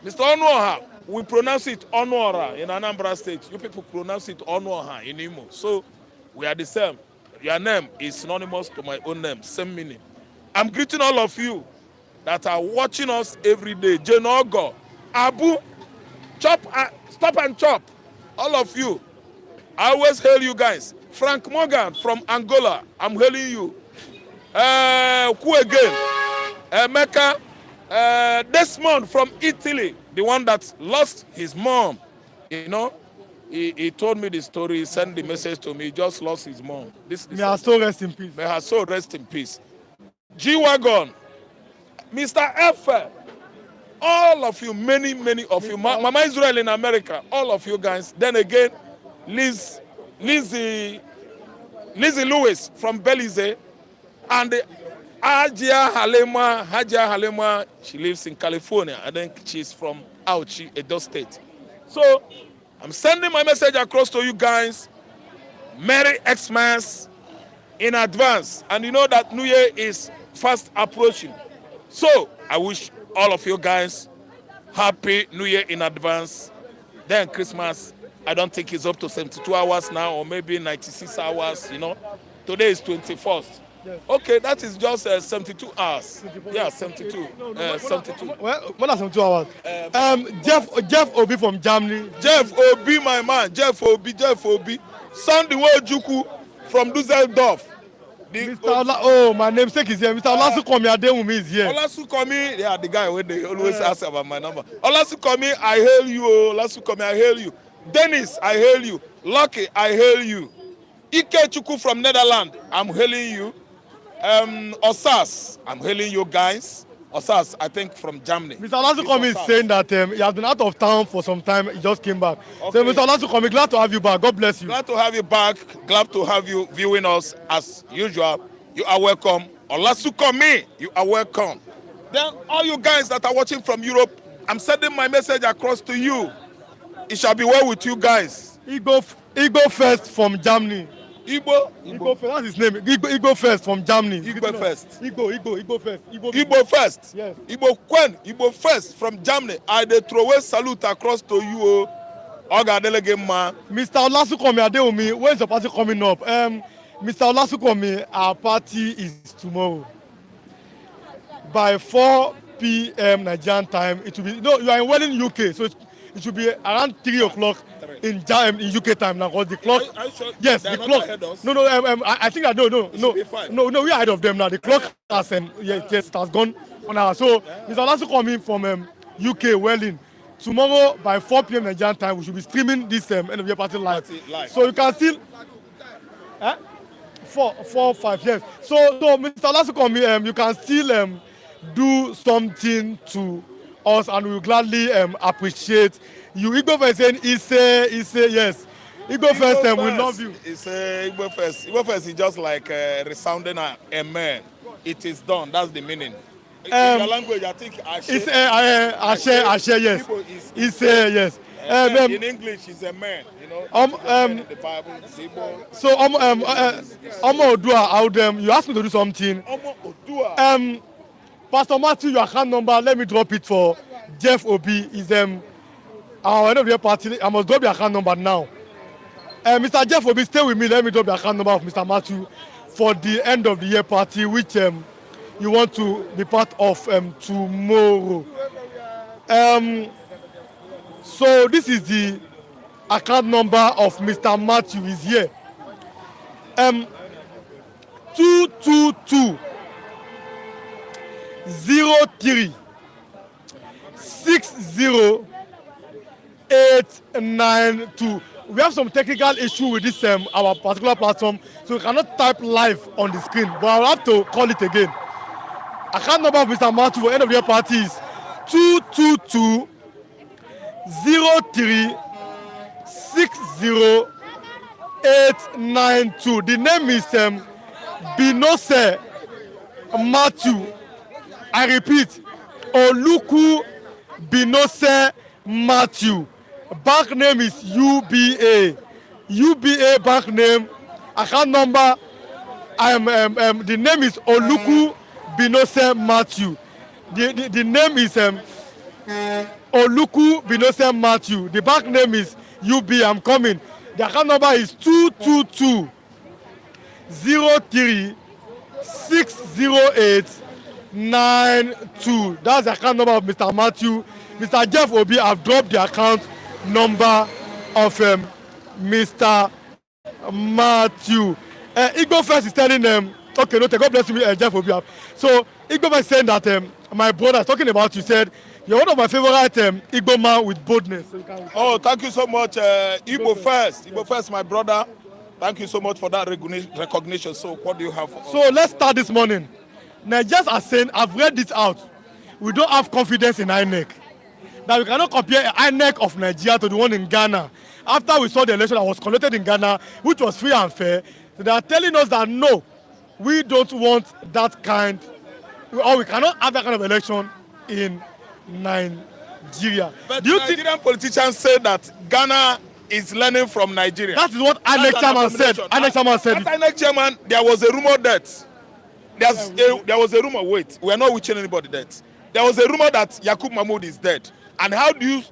Mr. Onuoha, we pronounce it Onuora in Anambra State. You people pronounce it Onuoha in Imo. So we are the same. Your name is synonymous to my own name, same meaning. I'm greeting all of you that are watching us every day. Jenogo, Abu, Chop, Stop and Chop, all of you. I always hail you guys. Frank Morgan from Angola, I'm hailing you. Who again? Mecca, Desmond from Italy, the one that lost his mom. He told me the story, he sent the message to me, he just lost his mom. May her soul rest in peace. May her soul rest in peace. G-Wagon, Mr. F, all of you, many of you, Mama Israel in America, all of you guys. Then again, Lizzie Lewis from Belize, and Hajia Halema, she lives in California. I think she's from Auchi, Edo State. So, I'm sending my message across to you guys. Merry Xmas in advance. And you know that New Year is fast approaching. So, I wish all of you guys Happy New Year in advance. Then Christmas, I don't think it's up to 72 hours now, or maybe 96 hours, Today is 21st. Yes. Okay, that is just 72 hours. Yeah, 72. 72. Well, more than 72 hours. Jeff Obi from Germany. Jeff Obi, my man. Jeff Obi. Sandy Juku from Dusseldorf. My namesake is here. Mr. Olasukomi Adewumi is here. Olasukomi, yeah, the guy when they always ask about my number. Olasukomi, I hail you. Olasukomi, I hail you. Dennis, I hail you. Lucky, I hail you. Ike Chuku from Netherlands, I'm hailing you. Osas, I'm hailing you guys. Osas, I think from Germany. Mr. Olasukomi is saying that he has been out of town for some time. He just came back. Okay. So, Mr. Olasukomi, glad to have you back. God bless you. Glad to have you back. Glad to have you viewing us as usual. You are welcome. Olasukomi, you are welcome. Then all you guys that are watching from Europe, I'm sending my message across to you. It shall be well with you guys. Igbo First from Germany. Igbo First, that's his name. Igbo First from Germany. Igbo First. Igbo First. Igbo First. Yes. Igbo First from Germany. I dey throw away salute across to you. Oga Adelege man. Mr. Olasukomi Adewumi, when is your party coming up? Mr. Olasukomi, our party is tomorrow. by 4 p.m. Nigerian time. It will be no. You are in Welling, UK, so it should be around 3 o'clock in UK time now. Because the clock. Are you sure Yes, they are the not clock. ahead of us? No, I think that no. should be fine. No. We are ahead of them now. The clock has yes, it has gone on hour. So Mr. Olasu coming from UK Welling. Tomorrow by 4 p.m. Nigerian time, we should be streaming this end of year party live. So you can still. 4, 5 years. So Mr. Olasukomi, you can still do something to us, and we will gladly appreciate you. Igbo first saying Ise, yes. Igbo first, we love you. It's Igbo first. Igbo first is just like resounding amen. It is done. That's the meaning. In your language, I think Ashe. Ashe, yes. Ise, yes. In English, it's a man. You know. In the Bible, it's Igbo. So Omo Odua, you asked me to do something. Omo Odua. Pastor Matthew, your account number, let me drop it for Jeff Obi. Is our end of the year party. I must drop your account number now. Mr. Jeff Obi, stay with me. Let me drop the account number of Mr. Matthew for the end of the year party, which you want to be part of tomorrow. So this is the account number of Mr. Matthew. Is here. 222 03 60 892. We have some technical issue with this our particular platform, so we cannot type live on the screen, but I'll have to call it again. Account number of Mr. Matthew for end of the year party is 222 03 60 892. The name is Binose Matthew. I repeat, Oluku Binose Matthew. Bank name is UBA. UBA bank name. Account number. The name is Oluku Binose Matthew. The name is Oluku Binose Matthew. The bank name is UBA. I'm coming. The account number is 222 03 608 92. That's the account number of Mr. Matthew. Mr. Jeff Obi have dropped the account number of Mr. Matthew. Igbo first is telling them, okay, no, God bless you, Jeff Obi. So Igbo first saying that my brother is talking about you, said you're one of my favorite Igbo man with boldness. Oh, thank you so much, Igbo first. Igbo first, my brother. Thank you so much for that recognition. So what do you have for us? So let's start this morning. Nigerians are saying, I've read this out. We don't have confidence in Inec. That we cannot compare Inec of Nigeria to the one in Ghana. After we saw the election that was conducted in Ghana, which was free and fair, so they are telling us that no, we don't want that kind, or we cannot have that kind of election in Nigeria. But do you Nigerian politicians say that Ghana is learning from Nigeria? That is what Inec chairman said. Inec chairman said. At Inec chairman, there was a rumor that there was a rumor. Wait, we are not wishing anybody death. There was a rumor that Yakub Mahmoud is dead. And how do you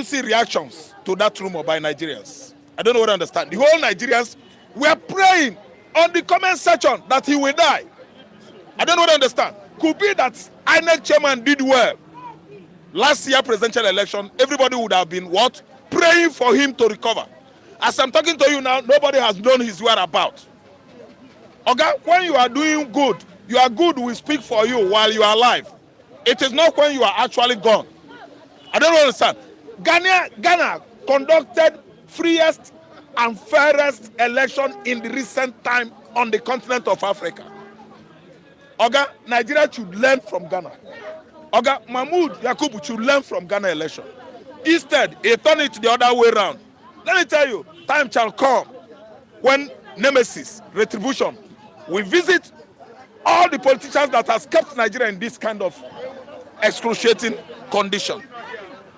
see reactions to that rumor by Nigerians? I don't know what I understand. The whole Nigerians were praying on the comment section that he will die. I don't know what I understand. Could be that INEC chairman did well. Last year presidential election, everybody would have been what? Praying for him to recover. As I'm talking to you now, nobody has known his whereabouts. Okay, when you are doing good, you are good will speak for you while you are alive. It is not when you are actually gone. I don't understand. Ghana conducted freest and fairest election in the recent time on the continent of Africa. Oga, Nigeria should learn from Ghana. Oga, Mahmoud Yakubu should learn from Ghana election. Instead, he turned it the other way around. Let me tell you, time shall come when nemesis, retribution, will visit all the politicians that has kept Nigeria in this kind of excruciating condition.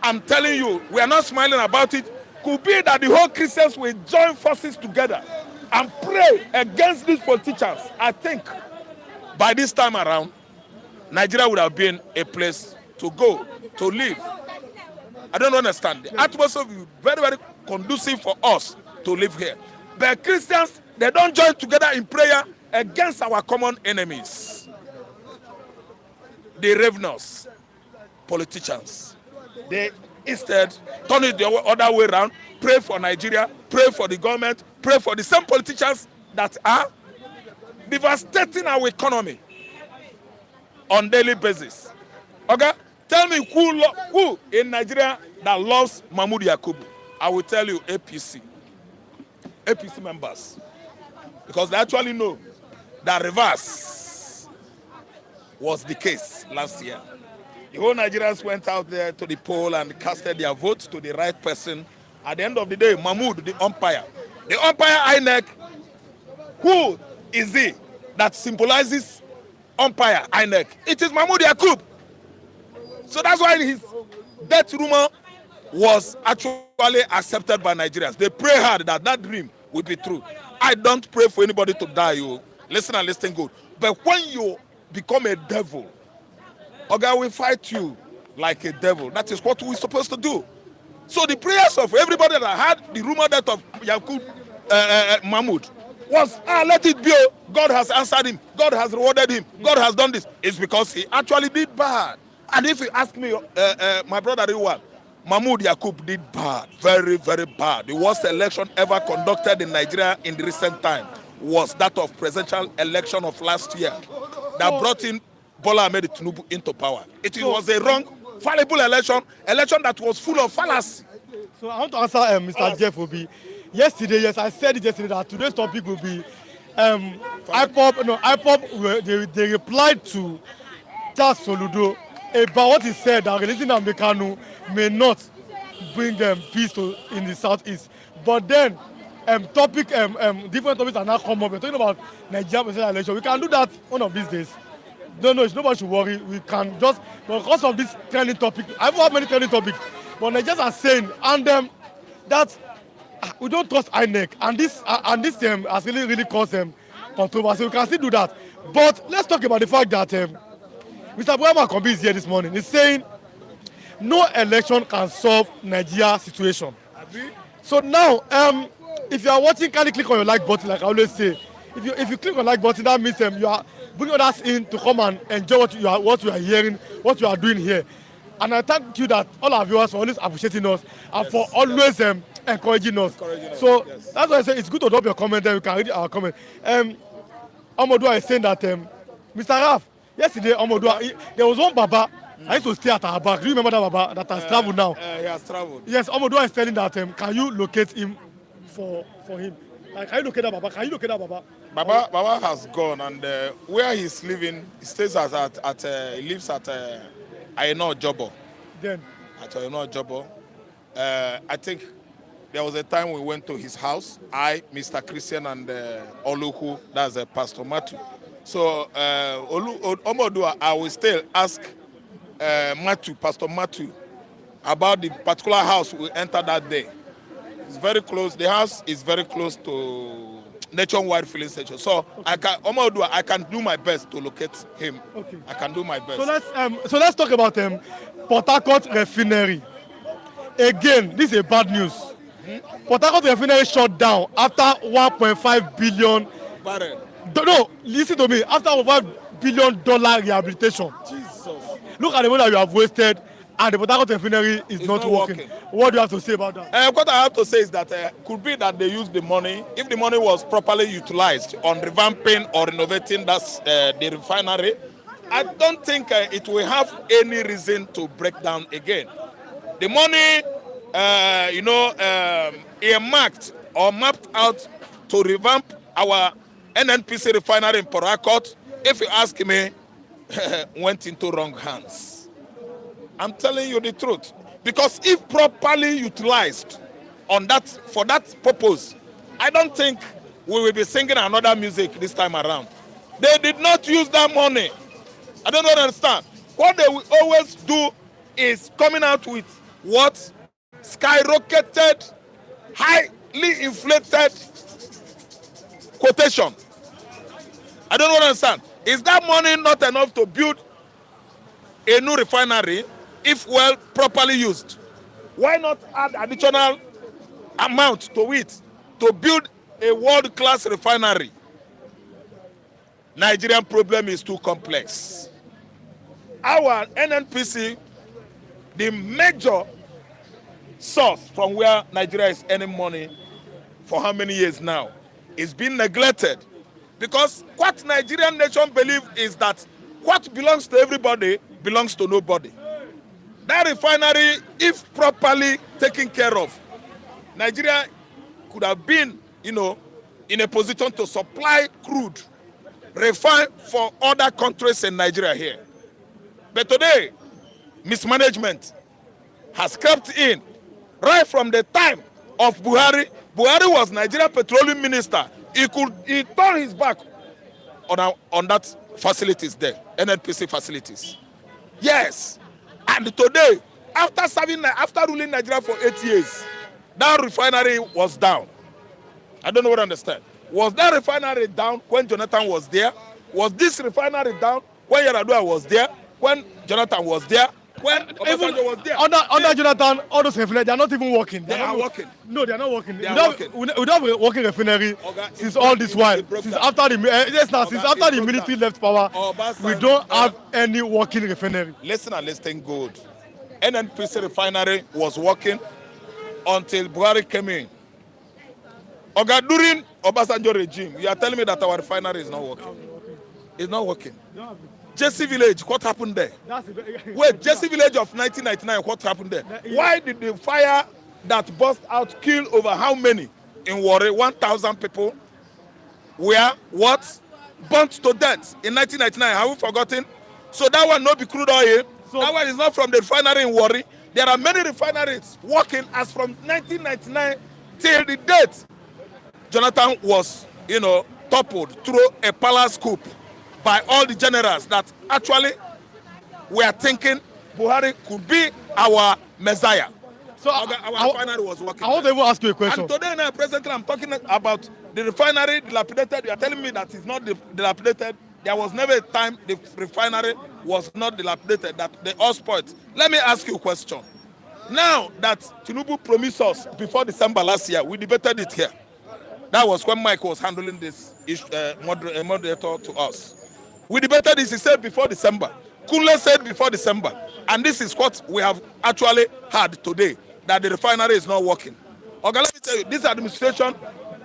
I'm telling you, we are not smiling about it. Could be that the whole Christians will join forces together and pray against these politicians. I think by this time around, Nigeria would have been a place to go, to live. I don't understand. The atmosphere will be very, very conducive for us to live here. But Christians, they don't join together in prayer against our common enemies. the ravenous politicians. They instead turn it the other way around, pray for Nigeria, pray for the government, pray for the same politicians that are devastating our economy on daily basis. Okay? Tell me who in Nigeria that loves Mahmoud Yakubu. I will tell you APC. APC members. Because they actually know that reverse was the case last year. The whole Nigerians went out there to the poll and casted their votes to the right person. At the end of the day, Mahmoud, the umpire Inec, who is he that symbolizes umpire Inec? It is Mahmoud Yakub. So that's why his death rumor was actually accepted by Nigerians. They pray hard that that dream will be true. I don't pray for anybody to die. You listen and listen good. But when you become a devil, okay, we fight you like a devil. That is what we're supposed to do. So the prayers of everybody that had the rumor death of Yakub Mahmoud was, let it be. God has answered him. God has rewarded him. God has done this. It's because he actually did bad. And if you ask me, my brother Riwan, Mahmoud Yakub did bad, very, very bad. The worst election ever conducted in Nigeria in the recent time was that of presidential election of last year that brought in Bola Ahmed Tinubu into power. It was a wrong, fallible election that was full of fallacy. So I want to answer Mr. Jeff Obi. Yesterday, yes, I said it yesterday that today's topic will be IPOB, they replied to Charles Soludo about what he said that releasing Amekanu may not bring peace in the southeast. But then different topics are now come up. We're talking about Nigeria presidential election. We can do that one of these days. No, nobody should worry. We can just, because of this trending topic, I've had many trending topics, but Nigerians are saying, and that we don't trust Inec, and this has really caused controversy. We can still do that. But let's talk about the fact that Mr. Buhari Akombi is here this morning. He's saying no election can solve Nigeria's situation. So now, if you are watching, kindly click on your like button, like I always say. If you click on like button, that means you are bringing others in to come and enjoy what you are hearing, what you are doing here. And I thank you that all our viewers for always appreciating us and for always encouraging us. So that's why I say it's good to drop your comment there. You can read our comment. Amadou is saying that Mr. Raf, yesterday Amadou, there was one Baba. I used to stay at our back. Do you remember that Baba that has traveled now? He has traveled. Yes, Amadou is telling that can you locate him for him? Like, can you locate that Baba? Can you locate that Baba? Baba has gone, and where he's living, he stays he lives at Aino Jobo. Then At Aino Jobo. I think there was a time we went to his house. I, Mr. Christian, and Oluku, that's Pastor Matu. So Omodua, I will still ask Pastor Matu, about the particular house we entered that day. It's very close. The house is very close to Nationwide Filling Station. So okay. I can do my best to locate him. Okay. I can do my best. So let's talk about Port Harcourt Refinery. Again, this is a bad news. Port Harcourt Refinery shut down after 1.5 billion. Barrel. No, listen to me. After $1 billion rehabilitation. Jesus. Look at the money that you have wasted, and the Port Harcourt Refinery is not working. What do you have to say about that? What I have to say is that could be that they used the money, if the money was properly utilized on revamping or renovating the refinery, I don't think it will have any reason to break down again. The money, earmarked or mapped out to revamp our NNPC refinery in Port Harcourt, if you ask me, went into wrong hands. I'm telling you the truth. Because if properly utilized for that purpose, I don't think we will be singing another music this time around. They did not use that money. I don't understand. What they will always do is coming out with what? Skyrocketed, highly inflated quotation. I don't understand. Is that money not enough to build a new refinery if well properly used? Why not add additional amount to it to build a world-class refinery? Nigerian problem is too complex. our NNPC, the major source from where Nigeria is earning money for how many years now, is being neglected. Because what Nigerian nation believe is that what belongs to everybody belongs to nobody. That refinery, if properly taken care of, Nigeria could have been, in a position to supply crude, refined for other countries in Nigeria here. But today, mismanagement has crept in right from the time of Buhari. Buhari was Nigeria Petroleum Minister. He turned his back on that facilities there, NNPC facilities. Yes, and today, after ruling Nigeria for 8 years, that refinery was down. I don't know what I understand. Was that refinery down when Jonathan was there? Was this refinery down when Yaradua was there? When Jonathan was there? When Obasanjo was there? Under Jonathan, all those refineries, they are not even working. They are working. No, they are not working. They are working. We don't have a working refinery since all this while. Since after the military left power, we don't have any working refinery. Listen and listen good. NNPC refinery was working until Buhari came in. During Obasanjo regime, you are telling me that our refinery is not working. It's not working. Jesse Village, what happened there? Wait, Jesse Village of 1999, what happened there? Why did the fire that burst out kill over how many in Warri? 1,000 people were what? Burnt to death in 1999. Have we forgotten? So that one not be crude oil. So that one is not from the refinery in Warri. There are many refineries working as from 1999 till the date Jonathan was, toppled through a palace coup by all the generals that actually were thinking Buhari could be our messiah. So our refinery was working. I want to even ask you a question. And today now, presently, I'm talking about the refinery dilapidated. You are telling me that it's not dilapidated. There was never a time the refinery was not dilapidated, that they all spoiled. Let me ask you a question. Now that Tinubu promised us before December last year, we debated it here. That was when Mike was handling this moderator to us. We debated this, he said before December. Kunle said before December. And this is what we have actually had today, that the refinery is not working. Okay, let me tell you, this administration,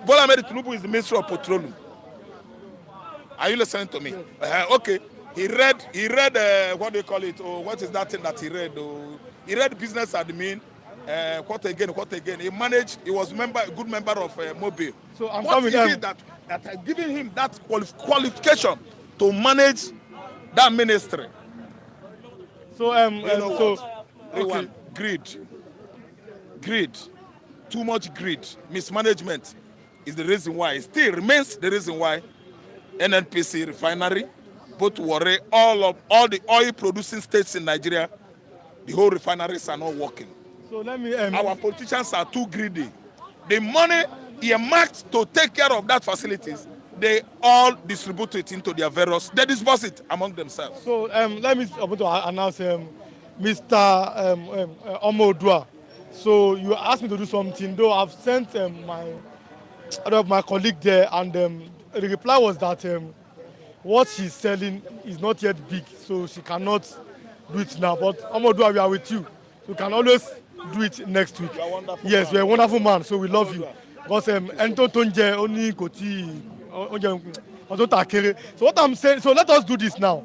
Bola Ahmed Tinubu is the Minister of Petroleum. Are you listening to me? Okay. He read what do you call it? Or what is that thing that he read? He read business admin. What again? He was a good member of Mobile. So I'm what is it that has given him that qualification to manage that ministry? So okay. Greed, too much greed, mismanagement is the reason why. It still remains the reason why NNPC refinery, both Warri, all the oil producing states in Nigeria, the whole refineries are not working. So let me. Our politicians are too greedy. The money earmarked to take care of that facilities, they all distribute it into their various. They disburse it among themselves. So let me announce Mr. Omo Odua. So you asked me to do something, though I've sent my colleague there, and the reply was that what she's selling is not yet big, so she cannot do it now. But Omo Odua, we are with you. So you can always do it next week. Yes, you're a wonderful man, so we love you. Because so what I'm saying, so let us do this now.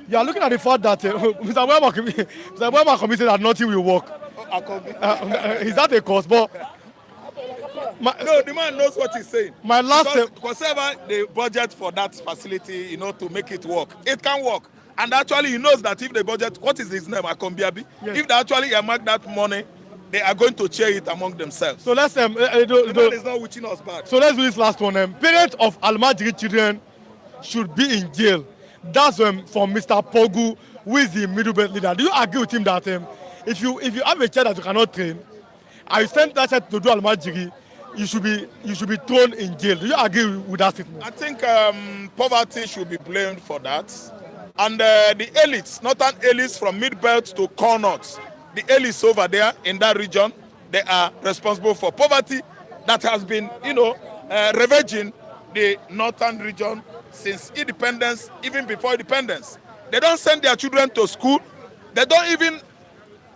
You are looking at the fact that Mr. Boyama committed that nothing will work. Is that a cause? But no, the man knows what he's saying. My last whatever the budget for that facility, to make it work, it can work. And actually, he knows that if the budget, what is his name, Akombiabi? Yes. If they actually earmark that money, they are going to share it among themselves. So let's the man is not witching us bad. So let's do this last one. Parents of Almajiri children should be in jail. That's from Mr. Pogu, who is the middle belt leader. Do you agree with him that if you have a child that you cannot train, and you send that child to do Almajiri, you should be thrown in jail? Do you agree with that statement? I think poverty should be blamed for that. And the elites, northern elites from mid-belt to core north, the elites over there in that region, they are responsible for poverty that has been, ravaging the northern region since independence, even before independence. They don't send their children to school. They don't even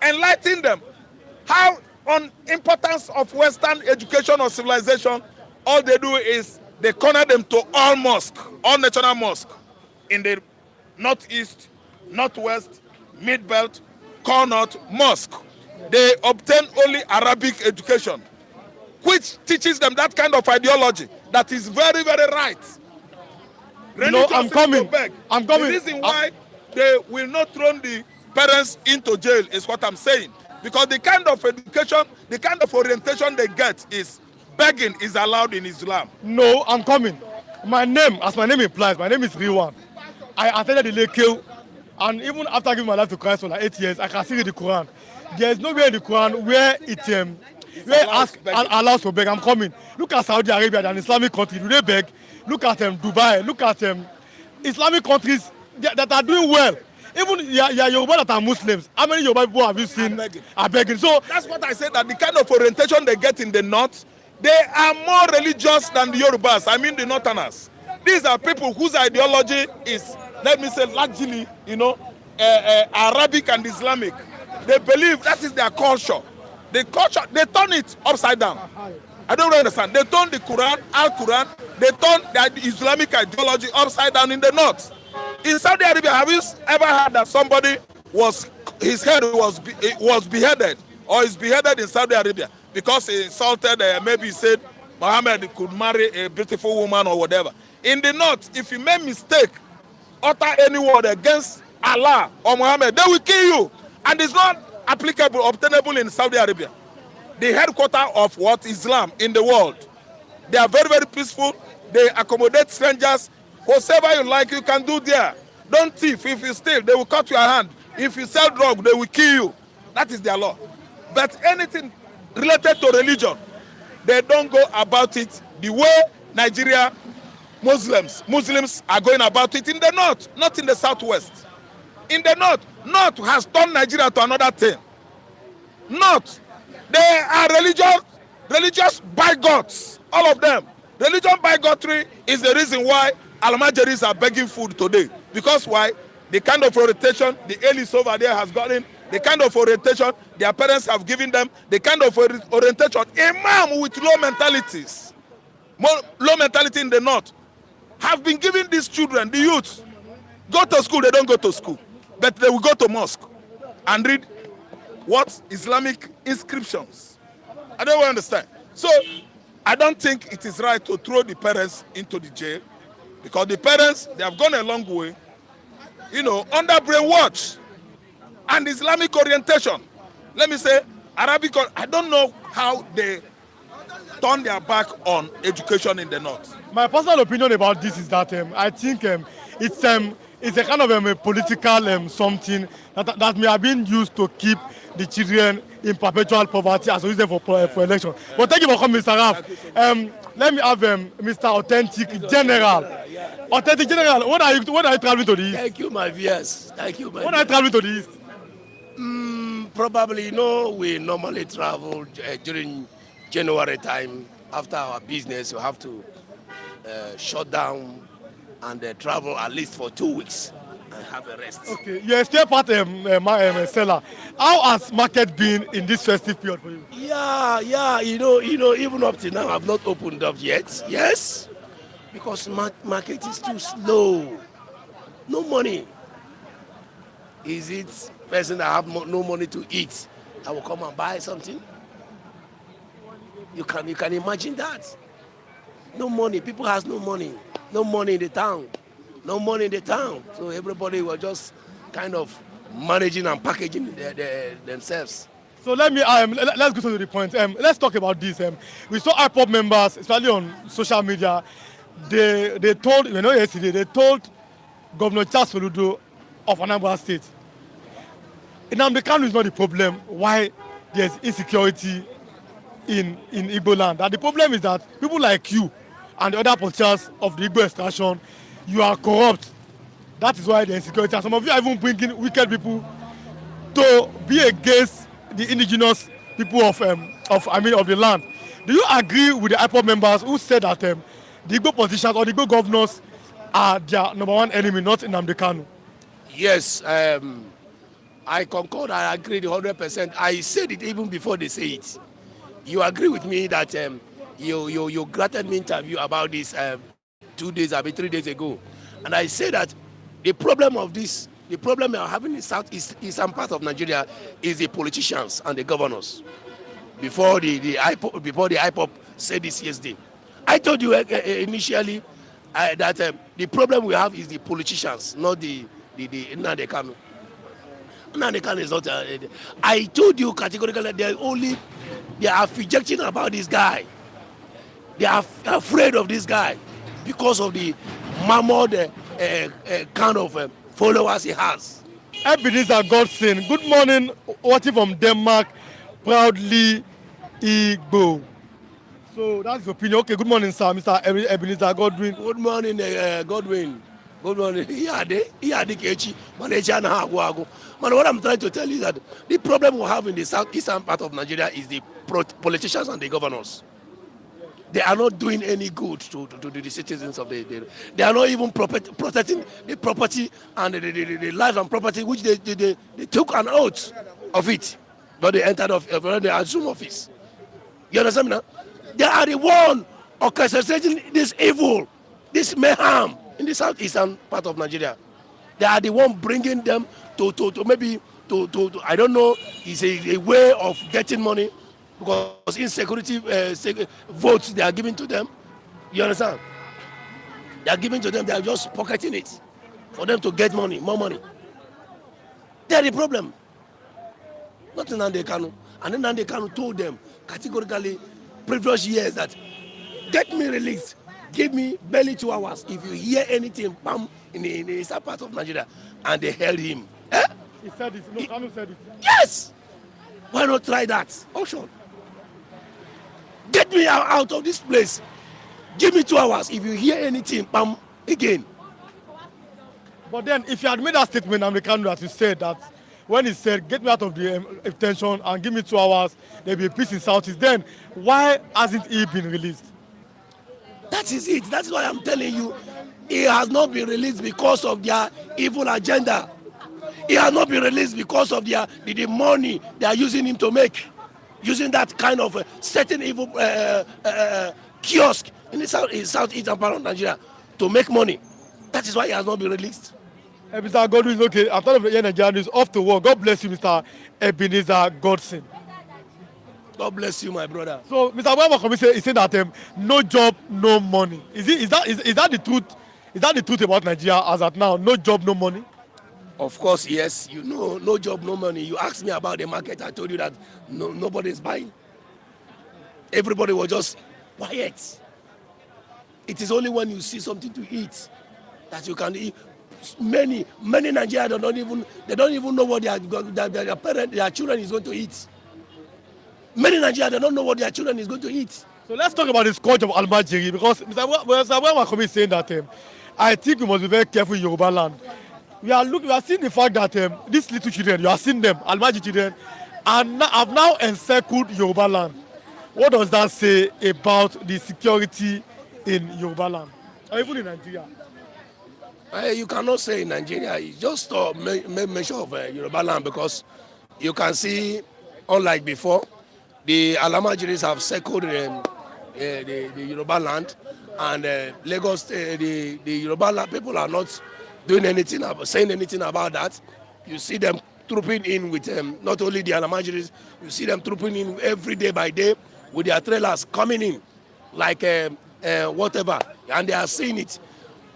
enlighten them how on importance of Western education or civilization. All they do is they corner them to all mosque, all national mosque in the northeast, northwest, mid-belt, corner mosque. They obtain only Arabic education, which teaches them that kind of ideology that is very, very right. No, I'm coming. I'm coming. The reason why they will not throw the parents into jail is what I'm saying. Because the kind of education, the kind of orientation they get is begging is allowed in Islam. No, I'm coming. My name, as my name implies, my name is Riwan. I attended the Lekeu, and even after giving my life to Christ for like 8 years, I can still read the Quran. There is nowhere in the Quran where it allows to beg. I'm coming. Look at Saudi Arabia, an Islamic country. Do they beg? Look at Dubai. Look at Islamic countries that are doing well. Even Yoruba that are Muslims. How many Yoruba people have you seen are begging? So that's what I said, that the kind of orientation they get in the north, they are more religious than the Yorubas. I mean the northerners. These are people whose ideology is, let me say, largely, Arabic and Islamic. They believe that is their culture. The culture, they turn it upside down. I don't really understand. They turn the Quran, Al-Quran, they turn the Islamic ideology upside down in the north. In Saudi Arabia, have you ever heard that somebody his head was beheaded, or is beheaded in Saudi Arabia because he insulted, maybe he said Muhammad could marry a beautiful woman or whatever? In the north, if you make mistake, utter any word against Allah or Muhammad, they will kill you. And it's not applicable, obtainable in Saudi Arabia, the headquarters of what Islam in the world. They are very, very peaceful. They accommodate strangers. Whatever you like, you can do there. Don't thief. If you steal, they will cut your hand. If you sell drugs, they will kill you. That is their law. But anything related to religion, they don't go about it the way Nigeria Muslims are going about it in the north, not in the southwest. In the north has turned Nigeria to another thing. North, they are religious bigots, all of them. Religion bigotry is the reason why Almajiris are begging food today. Because why? The kind of orientation the elites over there has gotten, the kind of orientation their parents have given them, the kind of orientation, imam with low mentalities, low mentality in the north, have been giving these children, the youth, go to school, they don't go to school, but they will go to mosque and read what? Islamic inscriptions. I don't understand. So I don't think it is right to throw the parents into the jail, because the parents, they have gone a long way, under brainwash and Islamic orientation. Let me say, Arabic, I don't know how they turn their back on education in the north. my personal opinion about this is that I think it's a kind of a political something that may have been used to keep the children in perpetual poverty as a reason for election. But thank you for coming, Mr. Raf. Let me have Mr. Authentic General. Authentic General, when are you traveling to the east? Thank you, my viewers. Thank you, my When are you traveling to the east? Probably, we normally travel during January time. After our business, we have to shut down and travel at least for 2 weeks and have a rest. Okay, you're a spare part seller. How has market been in this festive period for you? Yeah, even up to now, I've not opened up yet. Yes, because market is too slow. No money. Is it person that have no money to eat that will come and buy something? You can imagine that. No money. People has no money. No money in the town. No money in the town. So everybody was just kind of managing and packaging themselves. So let's go to the point. Let's talk about this. We saw IPOP members, especially on social media. They told yesterday they told Governor Charles Soludo of Anambra State, Nnamdi Kanu is not the problem why there's insecurity in Igbo land. That the problem is that people like you and the other politicians of the Igbo extraction, you are corrupt. That is why the insecurity. And some of you are even bringing wicked people to be against the indigenous people of the land. Do you agree with the IPOP members who said that the Igbo politicians or the Igbo governors are their number one enemy, not Nnamdi Kanu? Yes, I concord. I agree 100%. I said it even before they say it. You agree with me that you granted me interview about this 2 days, I mean 3 days ago, and I say that the problem we are having in eastern part of Nigeria is the politicians and the governors. Before the IPOP said this yesterday, I told you initially that the problem we have is the politicians, not the Nnamdi Kanu. Nnamdi Kanu is not. I told you categorically they are rejecting about this guy. They are afraid of this guy because of the mammoth kind of followers he has. Ebenezer Godson, good morning, watching from Denmark, proudly Igbo. So that's the opinion. Okay, good morning, sir, Mr. Ebenezer Godwin. Good morning, Godwin. Good morning. Kechi. Man, what I'm trying to tell you is that the problem we have in the southeastern part of Nigeria is the politicians and the governors. They are not doing any good to the citizens of they are not even protecting the property and the life and property which they took an oath of it, but they entered when they assumed office. You understand me now? They are the one orchestrating this evil, this mayhem in the southeastern part of Nigeria. They are the one bringing them to maybe to I don't know, it's a way of getting money because insecurity votes they are giving to them. You understand? They are giving to them, they are just pocketing it for them to get money, more money. They are the problem. Not Nnamdi Kanu. And then Nnamdi Kanu told them categorically previous years that get me released, give me barely 2 hours. If you hear anything, bam, in the eastern part of Nigeria, and they held him. He said it. No, Kanu said it. Yes. Why not try that option? Get me out of this place. Give me 2 hours. If you hear anything, bam, again. But then, if you had made that statement, Nnamdi Kanu, as you said that when he said, "Get me out of the detention and give me 2 hours, there'll be a peace in Southeast," then why hasn't he been released? That is it. That's why I'm telling you, he has not been released because of their evil agenda. He has not been released because of the money they are using him to make, using that kind of certain evil kiosk in the southeastern part of Nigeria to make money. That is why he has not been released. Mr. Godwin is okay. I'm tired of the Nigerian news. Off to work. God bless you, Mr. Ebenezer Godson. God bless you, my brother. So, Mr. Abraham is saying that no job, no money. Is that the truth? Is that the truth about Nigeria as at now? No job, no money. Of course, yes. You know, no job, no money. You asked me about the market. I told you that nobody is buying. Everybody was just quiet. It is only when you see something to eat that you can eat. Many Nigerians don't even know what their parents, their children is going to eat. Many Nigerians they don't know what their children is going to eat. So let's talk about the scourge of Almajiri, because Mr. Abraham is saying that I think we must be very careful in Yoruba land. We are seeing the fact that these little children, you are seeing them, Almajiri children, have now encircled Yoruba land. What does that say about the security in Yoruba land, or even in Nigeria? You cannot say in Nigeria. It's just a measure of Yoruba land, because you can see, unlike before, the Alamajiris have circled the Yoruba land, and Lagos, the Yoruba land people are not doing anything, saying anything about that. You see them trooping in with not only the Alamajiris, you see them trooping in every day by day with their trailers coming in like whatever, and they are seeing it.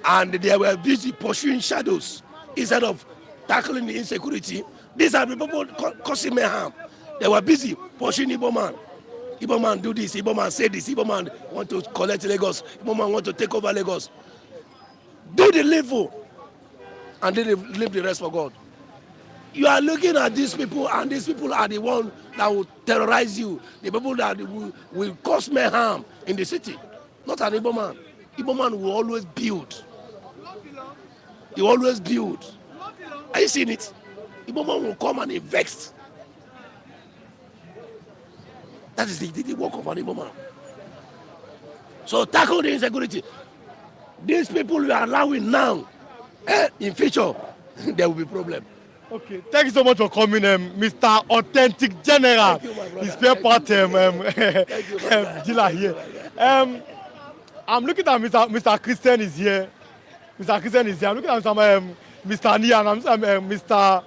And they were busy pursuing shadows instead of tackling the insecurity. These are the people causing mayhem. They were busy pursuing Igbo man. Igbo man do this, Igbo man say this, Igbo man want to collect Lagos, Igbo man want to take over Lagos. Do the level and then leave the rest for God. You are looking at these people, and these people are the ones that will terrorize you, the people that will cause mayhem in the city, not an Igbo man. Igbo man will always build. He always build. Are you seeing it? Igbo man will come and invest. That is the work of an Igbo man. So tackle the insecurity. These people we are allowing now, in future, there will be problem. Okay, thank you so much for coming, Mr. Authentic General. Thank you, my brother. His spare part, Thank you, my brother. Gila Thank you, here. my brother. I'm looking at Mr. Christian is here. Mr. Christian is here. I'm looking at Mr. Nia and Mr.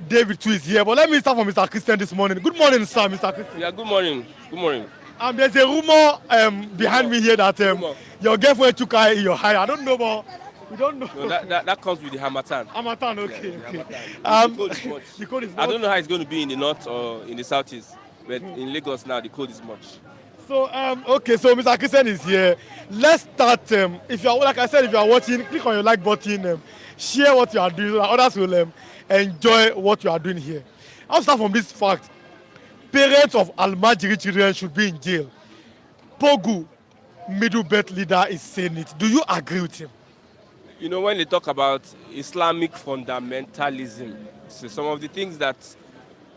David too is here. But let me start from Mr. Christian this morning. Good morning, sir, Mr. Christian. Yeah, good morning. Good morning. There's a rumor behind me here that Rumor. your girlfriend took her in your hair. I don't know, but we don't know. No, that comes with the Hamatan. Hamatan, okay, Yeah, okay. Hamatan. The cold is much. The code is I don't know how it's going to be in the north or in the southeast, but in Lagos now the cold is much. So okay, so Mr. Christian is here. Let's start. If you are, like I said, if you are watching, click on your like button. Share what you are doing so that others will enjoy what you are doing here. I'll start from this fact. Parents of Almajiri children should be in jail. Pogu, middle belt leader, is saying it. Do you agree with him? You know, when they talk about Islamic fundamentalism, so some of the things that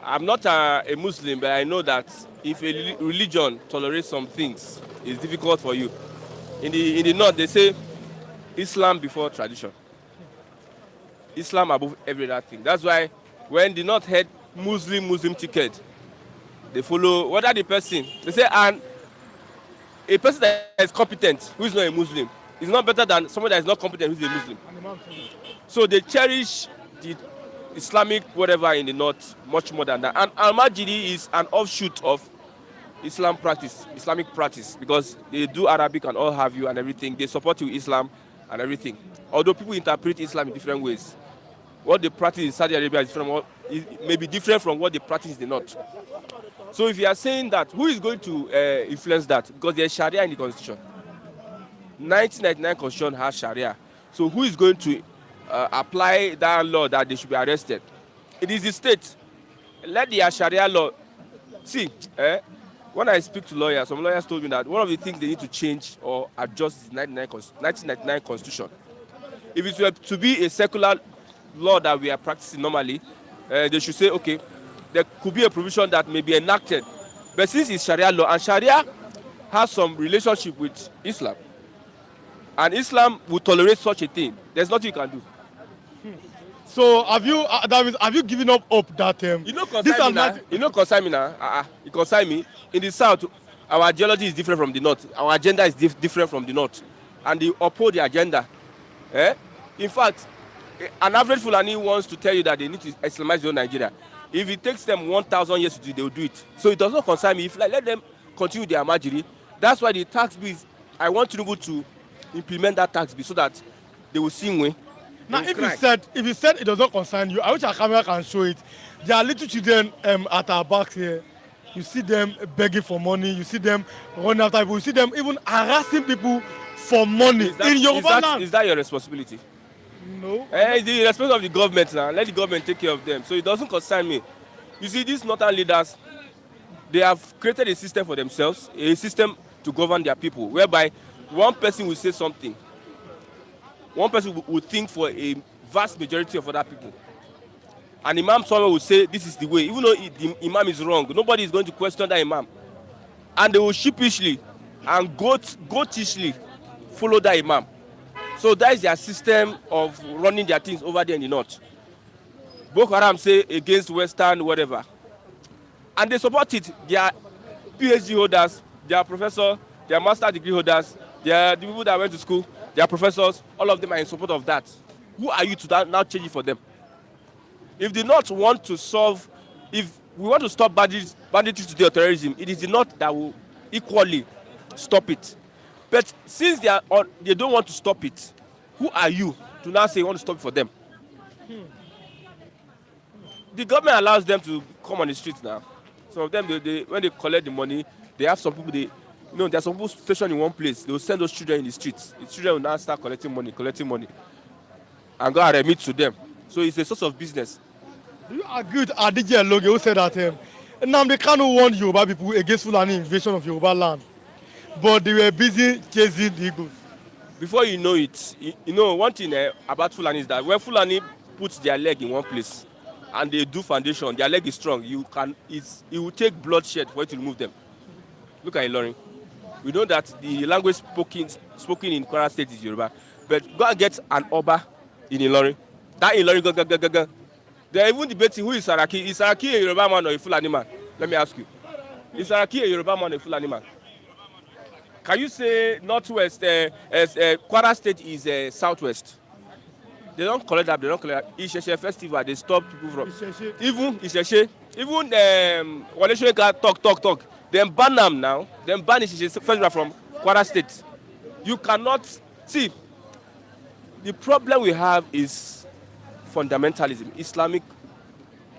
I'm not a Muslim, but I know that if a religion tolerates some things, it's difficult for you. In the north, they say Islam before tradition. Islam above every other thing. That's why when the north had Muslim ticket, they follow whether the person. They say, and a person that is competent who is not a Muslim is not better than someone that is not competent who is a Muslim. So they cherish the Islamic whatever in the north much more than that. And Al-Majidi is an offshoot of Islamic practice, because they do Arabic and all have you and everything. They support you Islam and everything. Although people interpret Islam in different ways. What they practice in Saudi Arabia is may be different from what they practice in the north. So if you are saying that, who is going to influence that? Because there's Sharia in the constitution. 1999 constitution has Sharia. So who is going to apply that law that they should be arrested? It is the state. Let the Sharia law. See, when I speak to lawyers, some lawyers told me that one of the things they need to change or adjust is 1999 constitution. If it were to be a secular law that we are practicing normally, they should say, okay, there could be a provision that may be enacted. But since it's Sharia law, and Sharia has some relationship with Islam, and Islam will tolerate such a thing, there's nothing you can do. So have you given up hope that You know concern me now. It concern me. In the south, our ideology is different from the north. Our agenda is different from the north, and they uphold the agenda. In fact, an average Fulani wants to tell you that they need to Islamize your Nigeria. If it takes them 1,000 years to do it, they will do it. So it does not concern me. If let them continue their Amajiri, that's why the tax bill is, I want Tinubu to implement that tax bill so that they will sing way. Now, if you said it does not concern you, I wish our camera can show it. There are little children at our back here. You see them begging for money. You see them running after people. You see them even harassing people for money in Yoruba land. Is that your responsibility? No. It's the responsibility of the government now. Let the government take care of them. So it doesn't concern me. You see, these northern leaders, they have created a system for themselves, a system to govern their people, whereby one person will say something. One person will think for a vast majority of other people. An imam somewhere will say, this is the way. Even though the imam is wrong, nobody is going to question that imam. And they will sheepishly and goatishly follow that imam. So that is their system of running their things over there in the north. Boko Haram say against Western whatever. And they support it. They are PhD holders, they are professors, they are master degree holders, they are the people that went to school, they are professors, all of them are in support of that. Who are you to now change it for them? If the North want to solve, if we want to stop banditry today or terrorism, it is the North that will equally stop it. But since they don't want to stop it, who are you to now say you want to stop it for them? The government allows them to come on the streets now. Some of them, when they collect the money, they have some people, there are some people stationed in one place. They will send those children in the streets. The children will now start collecting money, and go and remit to them. So it's a source of business. Do you agree with Adije Eloge who said that Nnamdi Kanu warned Yoruba people against Fulani invasion of Yoruba land, but they were busy chasing the eagles? Before you know it, one thing about Fulani is that when Fulani puts their leg in one place and they do foundation, their leg is strong. It will take bloodshed for you to remove them. Look at Ilorin. We know that the language spoken in Kwara State is Yoruba, but go and get an Oba in Ilorin. That in Lori gaga. They are even debating who is Saraki. Is Saraki a Yoruba man or a Fulani man? Let me ask you. Is Saraki a Yoruba man or a Fulani man? Can you say Northwest, Kwara State is Southwest? They don't collect that. They don't collect that. Isheshe festival. They stop people from. Even Isheshe. Even Wale Soyinka talk. Then ban them now. Then ban Isheshe festival from Kwara State. You cannot see. The problem we have is fundamentalism, Islamic.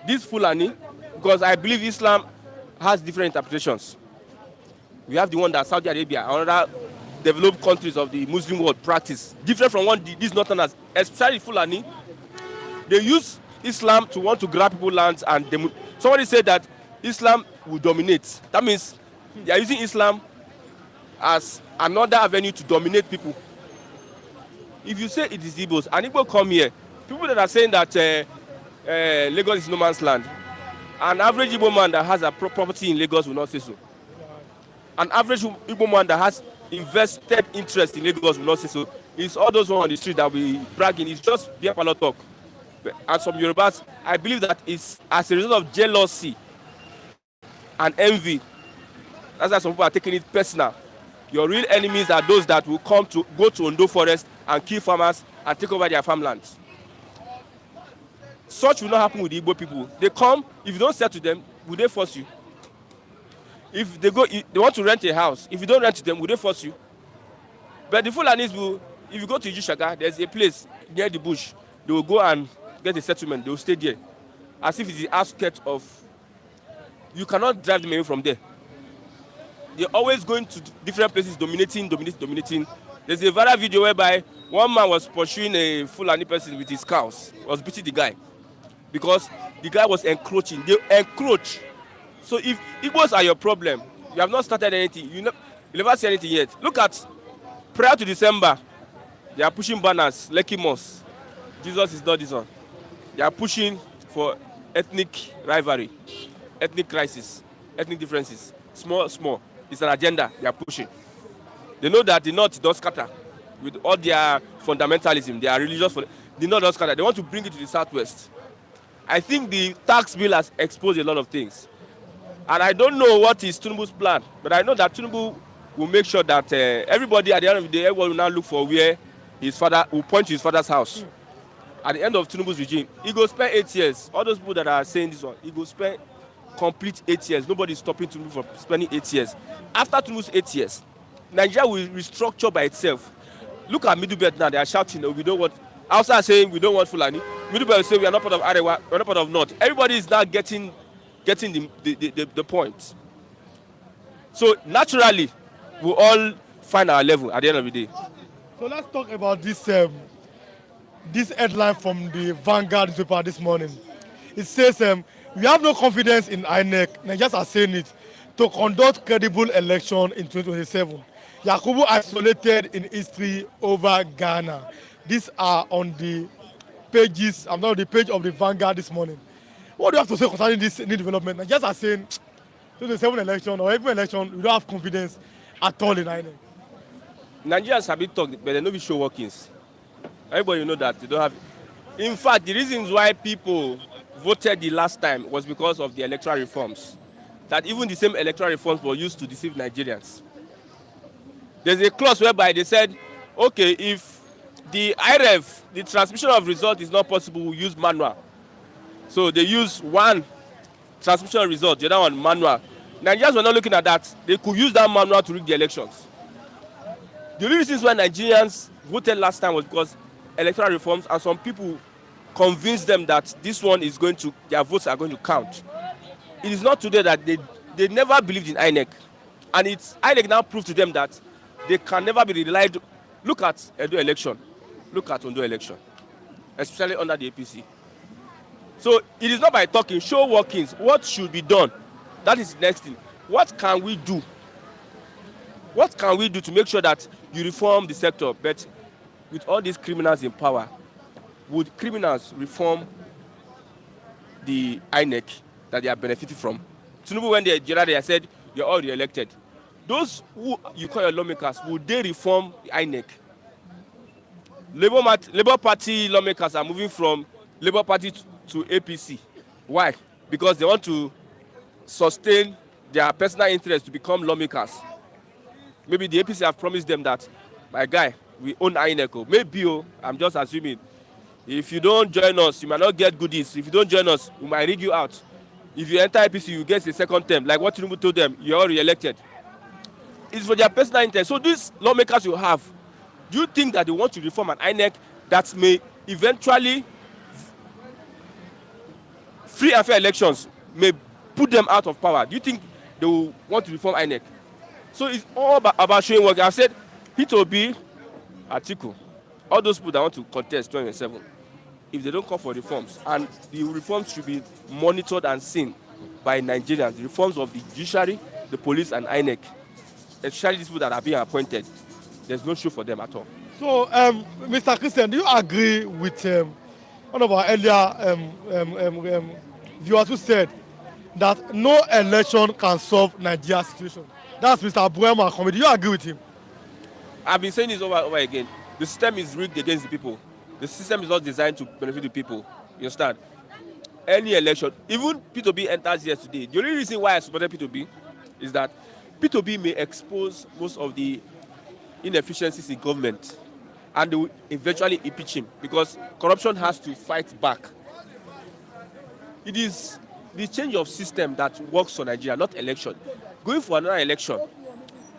This Fulani, because I believe Islam has different interpretations. We have the one that Saudi Arabia and other developed countries of the Muslim world practice, different from one these northerners, especially Fulani. They use Islam to want to grab people lands, and somebody said that Islam will dominate. That means they are using Islam as another avenue to dominate people. If you say it is Igbos, and Igbo come here, people that are saying that Lagos is no man's land, an average Igbo man that has a property in Lagos will not say so. An average Igbo man that has invested interest in Lagos will not say so. It's all those ones on the street that we bragging. It's just beer parlor talk. And some Yorubas, I believe that it's as a result of jealousy and envy. That's why some people are taking it personal. Your real enemies are those that will go to Ondo Forest and kill farmers and take over their farmlands. Such will not happen with the Igbo people. They come, if you don't sell to them, will they force you? If they want to rent a house, if you don't rent to them, will they force you? But the Fulanis will, if you go to Ijushaga, there's a place near the bush. They will go and get a settlement. They will stay there. As if it's the outskirts of... You cannot drive them away from there. They're always going to different places, dominating. There's a viral video whereby one man was pursuing a Fulani person with his cows, was beating the guy because the guy was encroaching. They encroach. So if Igbos are your problem, you have not started anything, you never see anything yet. Look at, prior to December, they are pushing banners, Lekki Mosque. Jesus is not this one. They are pushing for ethnic rivalry, ethnic crisis, ethnic differences. Small. It's an agenda they are pushing. They know that the North does scatter with all their fundamentalism, their religious. The North does scatter. They want to bring it to the Southwest. I think the tax bill has exposed a lot of things. And I don't know what is Tinubu's plan, but I know that Tinubu will make sure that everybody at the end of the day, everyone will now look for where his father will point to his father's house. At the end of Tinubu's regime, he will spend 8 years. All those people that are saying this one, he will spend complete 8 years. Nobody is stopping Tinubu from spending 8 years. After Tinubu's 8 years, Nigeria will restructure by itself. Look at Middle Belt now. They are shouting, "Oh, we don't want." Outside saying we don't want Fulani. Middle Belt say we are not part of Arewa, we are not part of North. Everybody is now getting the point. So naturally, we all find our level at the end of the day. So let's talk about this headline from the Vanguard newspaper this morning. It says we have no confidence in Inec. Nigerians are saying it to conduct credible election in 2027. Yakubu isolated in history over Ghana. These are on the pages. I'm not on the page of the Vanguard this morning. What do you have to say concerning this new development? Nigerians are saying 2027 election or every election, we don't have confidence at all in INEC. Nigerians have been talking, but they don't show workings. Everybody know that they don't have. In fact, the reasons why people voted the last time was because of the electoral reforms. That even the same electoral reforms were used to deceive Nigerians. There's a clause whereby they said, okay, if the IREF, the transmission of result is not possible, we'll use manual. So they use one transmission of result, the other one manual. Nigerians were not looking at that. They could use that manual to rig the elections. The only reasons why Nigerians voted last time was because electoral reforms, and some people convinced them that this one is going to, their votes are going to count. It is not today that they never believed in INEC. And it's INEC now proved to them that they can never be relied. Look at Edo election. Look at Ondo election, especially under the APC. So it is not by talking, show workings. What should be done? That is the next thing. What can we do? What can we do to make sure that you reform the sector? But with all these criminals in power, would criminals reform the INEC that they are benefiting from? Tinubu, when they said, you're all re-elected. Those who you call your lawmakers, would they reform the INEC? Labour Party lawmakers are moving from Labour Party to APC. Why? Because they want to sustain their personal interest to become lawmakers. Maybe the APC have promised them that, my guy, we own Inec. Maybe, I'm just assuming. If you don't join us, you might not get goodies. If you don't join us, we might rig you out. If you enter APC, you get a second term. Like what Tinubu told them, you're all re-elected. It's for their personal interest. So these lawmakers you have, do you think that they want to reform an INEC that may eventually free and fair elections may put them out of power? Do you think they will want to reform INEC? So it's all about showing work. I've said P2B, Atiku, all those people that want to contest 2027, if they don't call for reforms, and the reforms should be monitored and seen by Nigerians, the reforms of the judiciary, the police, and INEC, especially these people that are being appointed, there's no show for them at all. So, Mr. Christian, do you agree with one of our earlier viewers who said that no election can solve Nigeria's situation? That's Mr. Buema. Do you agree with him? I've been saying this over again. The system is rigged against the people. The system is not designed to benefit the people. You understand? Any election, even P2B enters here today. The only reason why I supported P2B is that P2B may expose most of the inefficiencies in government, and they will eventually impeach him because corruption has to fight back. It is the change of system that works for Nigeria, not election. Going for another election,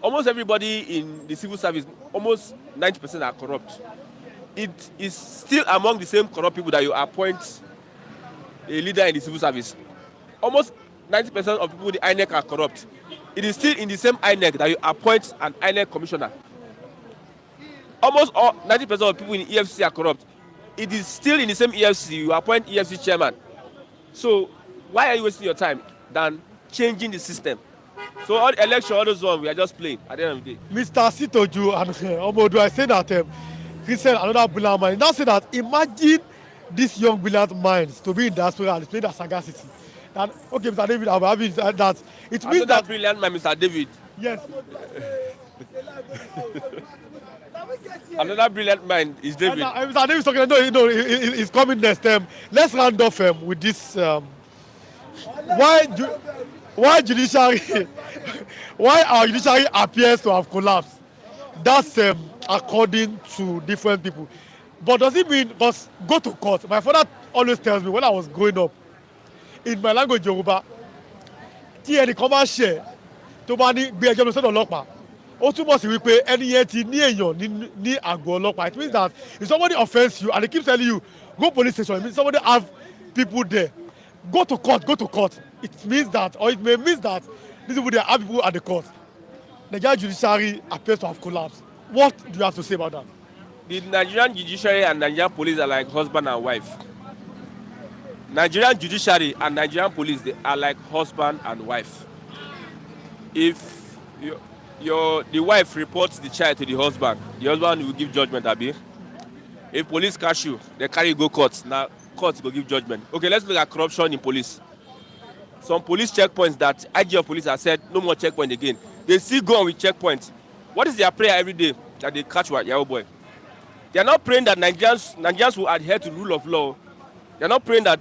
almost everybody in the civil service, almost 90% are corrupt. It is still among the same corrupt people that you appoint a leader in the civil service. Almost 90% of people in the INEC are corrupt. It is still in the same INEC that you appoint an INEC commissioner. Almost all 90% of people in the EFCC are corrupt. It is still in the same EFCC you appoint EFCC chairman. So why are you wasting your time than changing the system? So all the election, all those ones, we are just playing at the end of the day. Mr. Sitoju and Omodu, I say that Christian, another brilliant mind. Now say that imagine these young brilliant minds to be in diaspora and display their sagacity. And okay, Mr. David, I'm having that. It means that brilliant man, Mr. David. Yes. Another brilliant mind is David. Mr. David is talking. No, he's coming next. Let's round off with this. Why judiciary? Why our judiciary appears to have collapsed? That's according to different people. But does it mean? Because go to court. My father always tells me when I was growing up, in my language Yoruba, tí ẹnì kan bá ṣẹ̀ tó bá ní gbé ẹjọ́ lọ sọ́dọ̀ ọlọ́pàá, ó túmọ̀ sí wípé ẹni yẹn ti ní èèyàn ní àgọ́ ọlọ́pàá. It means that if somebody offends you and they keep telling you go police station, it means somebody have people there. Go to court. It means that, or it may mean that these people there have people at the court. The Nigerian judiciary appears to have collapsed. What do you have to say about that? The Nigerian judiciary and Nigerian police are like husband and wife. Nigerian judiciary and Nigerian police, they are like husband and wife. If the wife reports the child to the husband will give judgment, abi. If police catch you, they carry you go court. Now court will give judgment. Okay, let's look at corruption in police. Some police checkpoints that IG of police have said no more checkpoint again. They still go on with checkpoints. What is their prayer every day that they catch what Yahoo boy? They are not praying that Nigerians will adhere to the rule of law. They are not praying that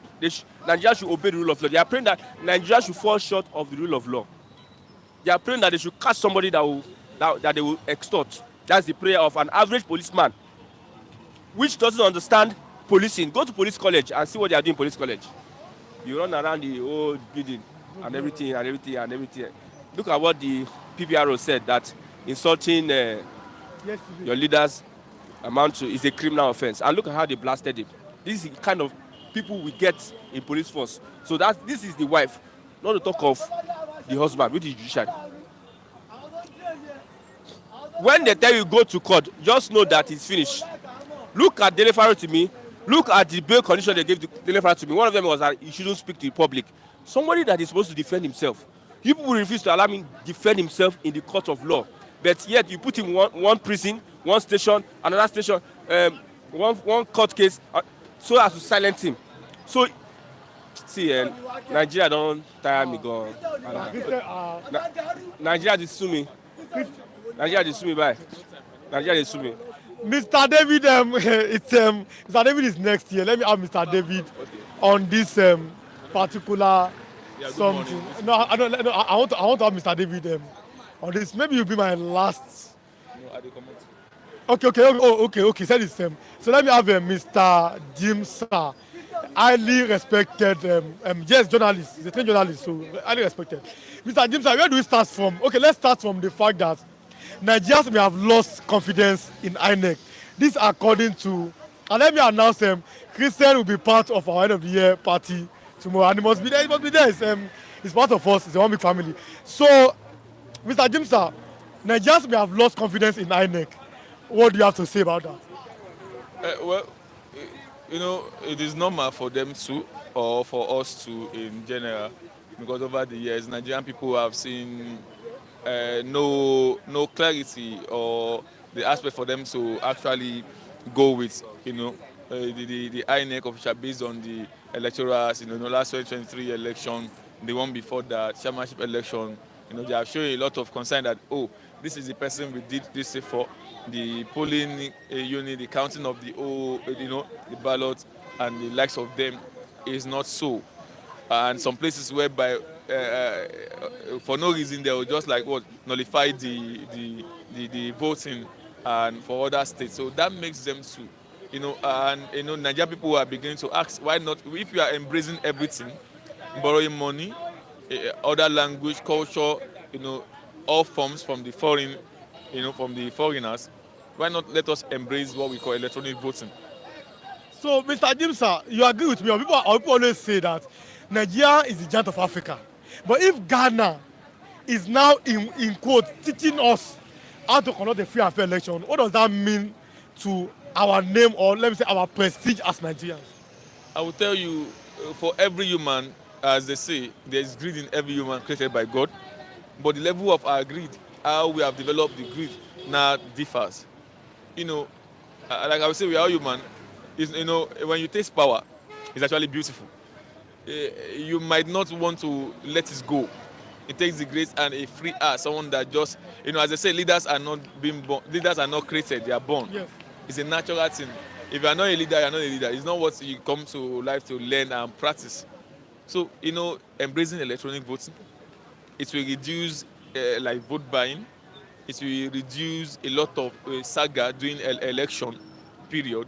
Nigerians should obey the rule of law. They are praying that Nigerians should fall short of the rule of law. They are praying that they should catch somebody that they will extort. That's the prayer of an average policeman, which doesn't understand policing. Go to police college and see what they are doing in police college. You run around the whole building and everything. Look at what the PPRO said, that insulting your leaders is a criminal offense. And look at how they blasted him. This is the kind of people we get in police force. So this is the wife, not to talk of the husband, which is judiciary. When they tell you go to court, just know that it's finished. Look at Dele Faro to me. Look at the bail condition they gave Dele Faro to me. One of them was that he shouldn't speak to the public. Somebody that is supposed to defend himself. You people refuse to allow him defend himself in the court of law. But yet you put him one prison, one station, another station, one court case, so as to silence him. So, see, Nigeria don't tire me, go. Nigeria dey sue me. Nigeria dey sue me. Mr. David, Mr. David is next year. Let me have Mr. David Okay. on this particular Yeah, good something. morning. No, I don't. No, I want to have Mr. David on this. Maybe you'll be my last. No, I dey comot. Okay. Said it's so let me have Mr. Jim Sir, highly respected, yes, journalist. He's a trained journalist, so highly respected. Mr. Jim Sir, where do we start from? Okay, let's start from the fact that Nigerians may have lost confidence in Inec. This according to, and let me announce Christian will be part of our end of the year party tomorrow, and he must be there. He must be there. It's part of us. It's a one big family. So, Mr. Jim Sir, Nigerians may have lost confidence in Inec. What do you have to say about that? Well, you know, it is normal for them to, or for us to in general, because over the years, Nigerian people have seen no clarity or the aspect for them to actually go with, the INEC official based on the electorals, the last 2023 election, the one before that, chairmanship election, they have shown a lot of concern that, oh, this is the person we did this for, the polling unit, the counting of the the ballot and the likes of them is not so. And some places whereby for no reason they will just like what nullify the voting and for other states. So that makes them too, and Nigerian people are beginning to ask why not, if you are embracing everything, borrowing money, other language, culture, all forms from the foreign, from the foreigners, why not let us embrace what we call electronic voting? So, Mr. James, sir, you agree with me? Or people always say that Nigeria is the giant of Africa. But if Ghana is now, in quote, teaching us how to conduct a free and fair election, what does that mean to our name, or let me say our prestige as Nigerians? I will tell you, for every human, as they say, there is greed in every human created by God. But the level of our greed, how we have developed the greed, now differs. Like I would say, we are human. When you taste power, it's actually beautiful. You might not want to let it go. It takes the grace and a free heart, someone that just, as I say, leaders are not being born. Leaders are not created; they are born. Yes. It's a natural thing. If you are not a leader, you are not a leader. It's not what you come to life to learn and practice. So, embracing electronic voting, it will reduce like vote buying. It will reduce a lot of saga during election period.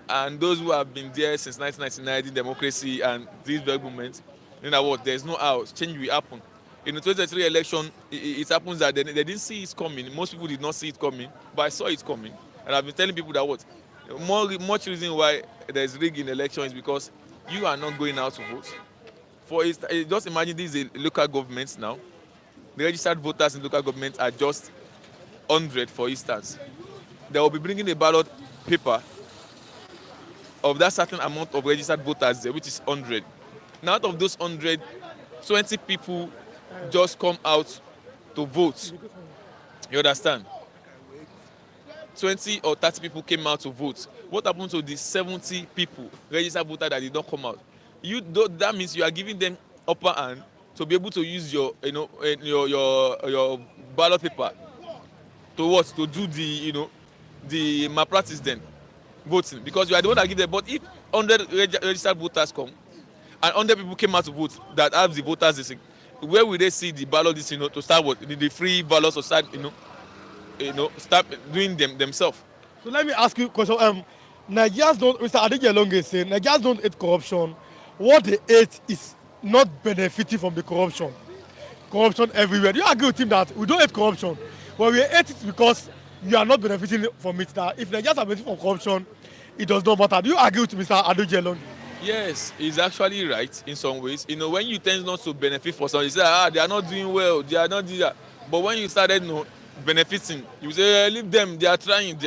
And those who have been there since 1999, the democracy and these very movements, what? There's no how. Change will happen. In the 2023 election, it happens that they didn't see it coming. Most people did not see it coming, but I saw it coming. And I've been telling people that what? Much reason why there's rig in election is because you are not going out to vote. Just imagine this is a local government now. The registered voters in local government are just 100, for instance. They will be bringing a ballot paper of that certain amount of registered voters there, which is 100. Now, out of those 100, 20 people just come out to vote. You understand? 20 or 30 people came out to vote. What happened to the 70 people, registered voters, that did not come out? That means you are giving them upper hand to be able to use your ballot paper to what? To do the malpractice then voting, because you are the one that give them. But if 100 registered voters come and 100 people came out to vote that have the voters this thing, where will they see the ballot this to start what the free ballots to start start doing themselves? So let me ask you a question. Nigerians don't, Mr. Adegelonge is saying, Nigerians don't hate corruption. What they hate is not benefiting from the corruption. Corruption everywhere. Do you agree with him that we don't hate corruption, but we hate it because you are not benefiting from it? That if Nigerians are benefiting from corruption, it does not matter. Do you agree with Mr. Adegelonge? Yes, he's actually right in some ways. When you tend not to benefit for something, you say, they are not doing well, they are not doing that. But when you started benefiting, you say, leave them, they are trying.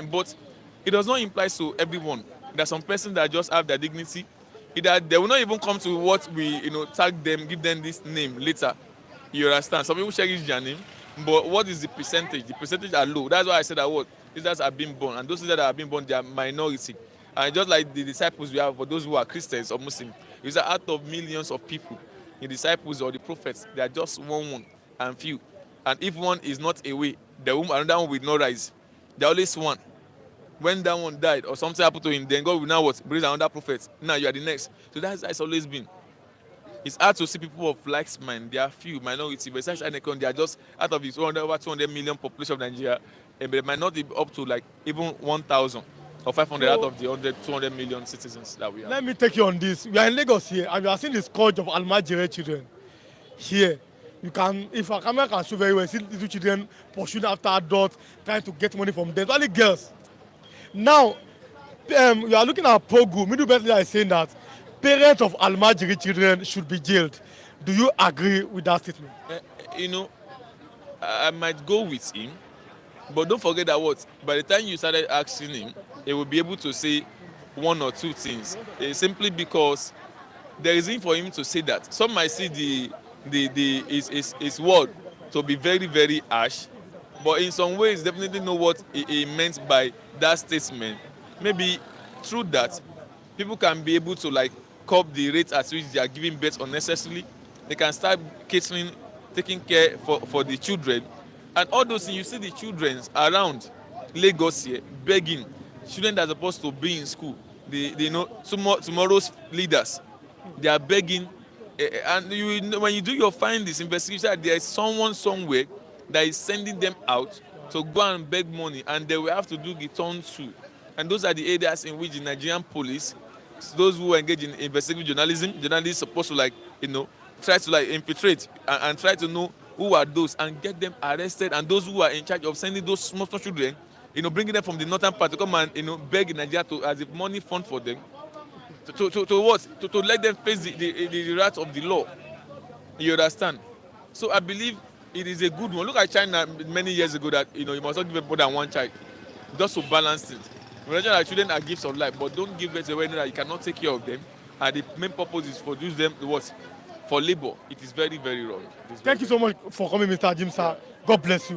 But it does not imply so everyone. There are some persons that just have their dignity. They will not even come to what we, tag them, give them this name later. You understand? Some people cherish their name, but what is the percentage? The percentage are low. That's why I said that what leaders are being born, and those leaders that are being born, they are minority. And just like the disciples we have for those who are Christians or Muslims, it's out of millions of people, the disciples or the prophets, they are just one and few. And if one is not away, another one will not rise. There are always one. when that one died or something happened to him, then God will now what? Bring another prophet. Now you are the next. So that's how it's always been. It's hard to see people of likes mind. There are few minority, besides Inec, they are just out of the over 200 million population of Nigeria, and they might not be up to like even 1,000 or 500 out of the 200 million citizens that we have. Let me take you on this. We are in Lagos here, and we are seeing the scourge of Almajiri children here. You can, if a camera can show very well, see little children pursuing after adults, trying to get money from them, only girls. Now, you are looking at Pogu. Middle belt leader is saying that parents of Almajiri children should be jailed. Do you agree with that statement? You know, I might go with him, but don't forget that what? By the time you started asking him, he will be able to say one or two things. Simply because there is room for him to say that. Some might see his word to be very, very harsh, but in some ways definitely know what he meant by that statement. Maybe through that, people can be able to like curb the rate at which they are giving birth unnecessarily. They can start catering, taking care for the children, and all those things. You see the children around Lagos here begging, children that are supposed to be in school. They know tomorrow's leaders. They are begging, and when you do your findings investigation, there is someone somewhere that is sending them out to go and beg money, and they will have to do return to. And those are the areas in which the Nigerian police, those who engage in investigative journalism, journalists supposed to try to infiltrate and try to know who are those and get them arrested, and those who are in charge of sending those small children, bringing them from the northern part to come and beg Nigeria as a money fund for them, to let them face the wrath of the law. You understand? So I believe it is a good one. Look at China many years ago that you must not give more than one child, just to balance it. Religion that children are gifts of life, but don't give them away that you cannot take care of them, and the main purpose is for use them for labor. It is very, very wrong. Thank you so much for coming, Mr. Jim, sir. God bless you.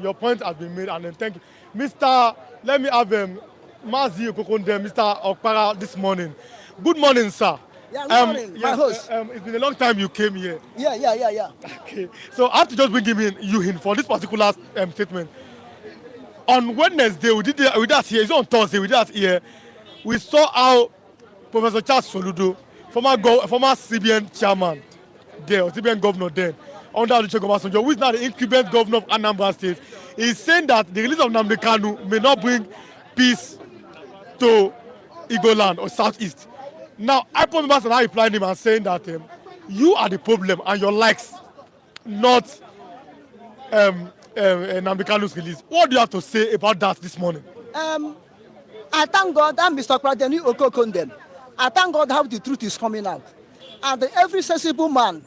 Your point has been made, and thank you, Mr. Let me have Mazi Okokonde, Mr. Okpara this morning. Good morning, sir. Yeah, good morning, my host. It's been a long time you came here. Yeah. Okay, so I have to just bring you in for this particular statement. On Wednesday, we did us here. It's on Thursday. We did us here. We saw how Professor Charles Soludo, former CBN chairman, there, or CBN governor then, under Olusegun Obasanjo, who is now the incumbent governor of Anambra State, is saying that the release of Nnamdi Kanu may not bring peace to Igboland or Southeast. Now, IPOB members are now replying him and saying that you are the problem and your likes, not Nnamdi Kanu's release. What do you have to say about that this morning? I thank God that Mr. Pradeni Okokonde. I thank God how the truth is coming out. And every sensible man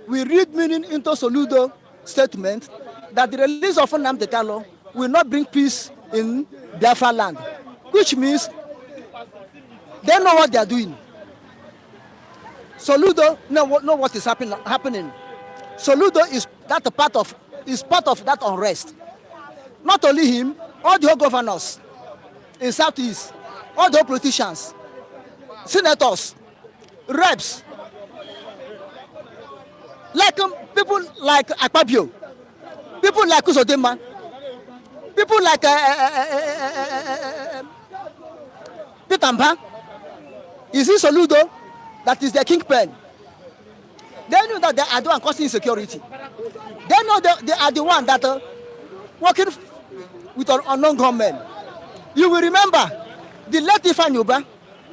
will read meaning into Soludo statement that the release of Nnamdi Kanu will not bring peace in Biafra land, which means they know what they are doing. Soludo know what is happening. Soludo is part of that unrest. Not only him, all the whole governors in Southeast, all the whole politicians, senators, reps, like people like Akpabio, people like Uzodinma, people like Peter Mba. Is it Soludo that is the kingpin? They know that they are the one causing insecurity. They know they are the one that are working with an unknown government. You will remember the late Ifeanyi Uba,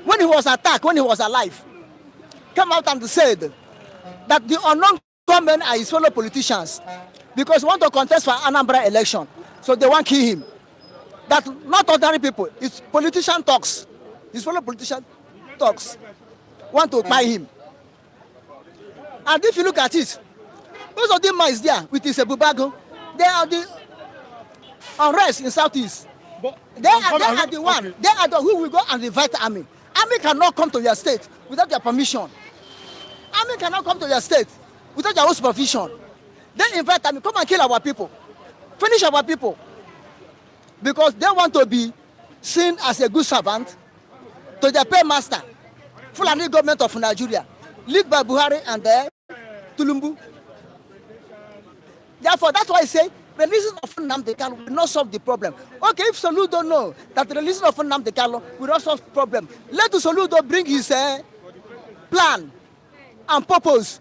when he was attacked, when he was alive, came out and said that the unknown government are his fellow politicians because he want to contest for Anambra election. So they want to kill him. That not ordinary people, it's politician talks. His fellow politician talks want to buy him. And if you look at it, most of them is there with his Ebubago. They are the unrest in Southeast. But they are the one. Okay. They are the who will go and invite the army. Army cannot come to your state without your permission. Army cannot come to your state without your own supervision. They invite army, come and kill our people, finish our people, because they want to be seen as a good servant to their paymaster, Fulani government of Nigeria, led by Buhari and Tulumbu. Therefore, that's why I say releasing of Nnamdi Kanu will not solve the problem. Okay, if Soludo know that the releasing of Nnamdi Kanu will not solve the problem, let Soludo bring his plan and purpose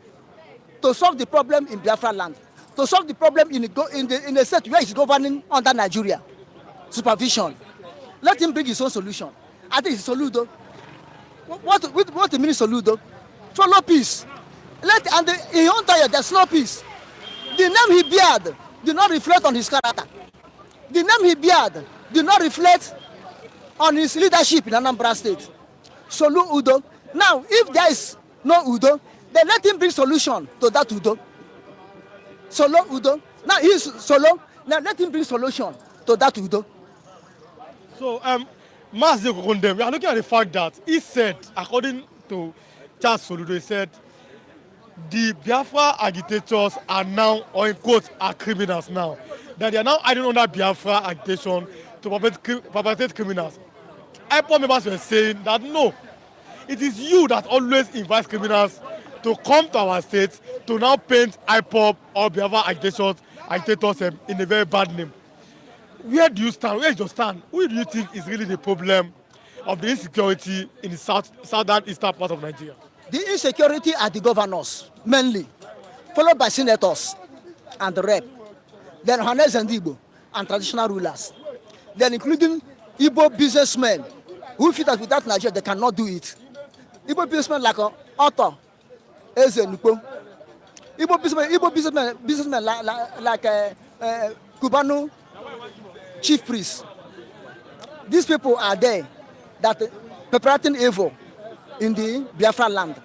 to solve the problem in Biafra land, to solve the problem in the state where he's governing under Nigeria supervision. Let him bring his own solution. I think it's Soludo. What the meaning Soludo? Follow peace. He won't tell you there's no peace. The name he beard did not reflect on his character. The name he beard did not reflect on his leadership in Anambra State. Solu Udo. Now, if there is no Udo, then let him bring solution to that Udo. Solo Udo. Now he's Solo. Now let him bring solution to that Udo. So, Mas we are looking at the fact that he said, according to Charles Soludo, he said, the Biafra agitators are now, or in quotes, are criminals now. That they are now hiding under Biafra agitation to perpetrate criminals. IPOB members were saying that no, it is you that always invites criminals to come to our state to now paint IPOB or Biafra agitators in a very bad name. Where do you stand? Where is your stand? Who do you think is really the problem of the insecurity in the southern eastern part of Nigeria? The insecurity are the governors, mainly, followed by senators and the rep, then Hanes and Igbo and traditional rulers, then including Igbo businessmen who feel that without Nigeria they cannot do it. Igbo businessmen like Otto, Eze Nupo, Igbo businessmen like Cubano chief priests. These people are there that perpetrating evil in the Biafra land.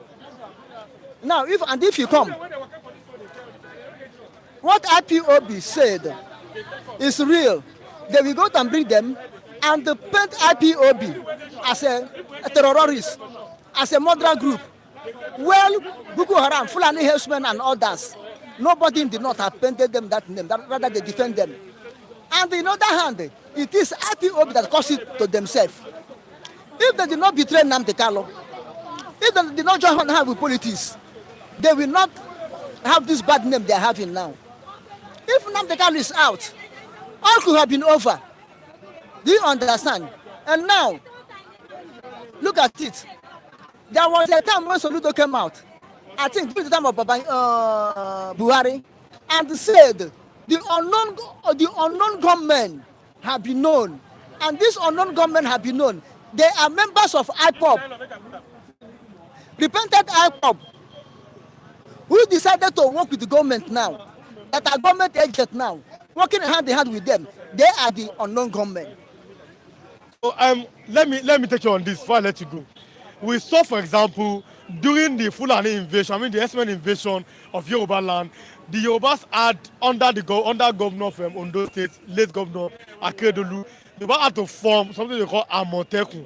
Now, if you come, what IPOB said is real. They will go and bring them and paint IPOB as a terrorist, as a murder group. Well, Boko Haram, Fulani herdsmen and others, nobody in the north have painted them that name, rather they defend them. And on the other hand, it is IPOB that caused it to themselves. If they did not betray Nnamdi Kanu, if they did not join hands with politics, they will not have this bad name they are having now. If Nnamdi Kanu is out, all could have been over. Do you understand? And now, look at it. There was a time when Soludo came out, I think during the time of Buhari, and said the unknown gunmen have been known. And these unknown gunmen have been known. They are members of IPOB, repentant IPOB, who decided to work with the government now, that are government agents now, working hand in hand with them. They are the unknown gunmen. So, let me take you on this before I let you go. We saw, for example, during the Fulani invasion, the X-Men invasion of Yoruba land, the Yorubas had under governor from Ondo State, late governor Akeredolu, they had to form something they call Amotekun.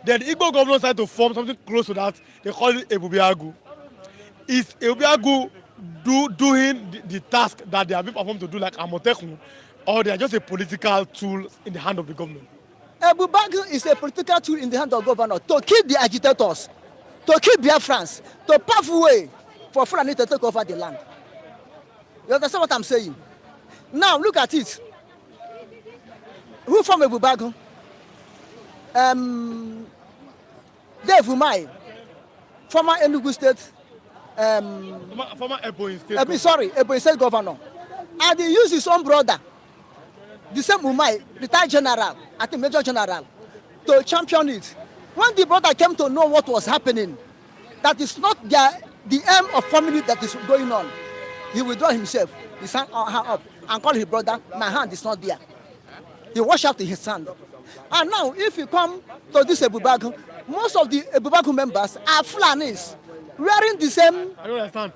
Then the Igbo governor started to form something close to that. They call it Ebubiagu. Is Ebubiagu doing the task that they have been performed to do like Amotekun, or they are just a political tool in the hand of the government? Ebubiagu is a political tool in the hand of the governor to keep the agitators, to keep Biafrans, to pave way for Fulani to take over the land. You understand what I'm saying? Now look at it. Who from Ebubiagu? Dave Umai, former Enugu State, former Ebonyi State. Ebonyi State governor, and he used his own brother, the same Umai, retired general, I think Major General, to champion it. When the brother came to know what was happening, that is not the aim of family that is going on, he withdraw himself, his hand up, and call his brother, my hand is not there. He washed out his hand. And now, if you come to this Ebubiagu, most of the Ebubiagu members are Fulanis, wearing the same. I don't understand.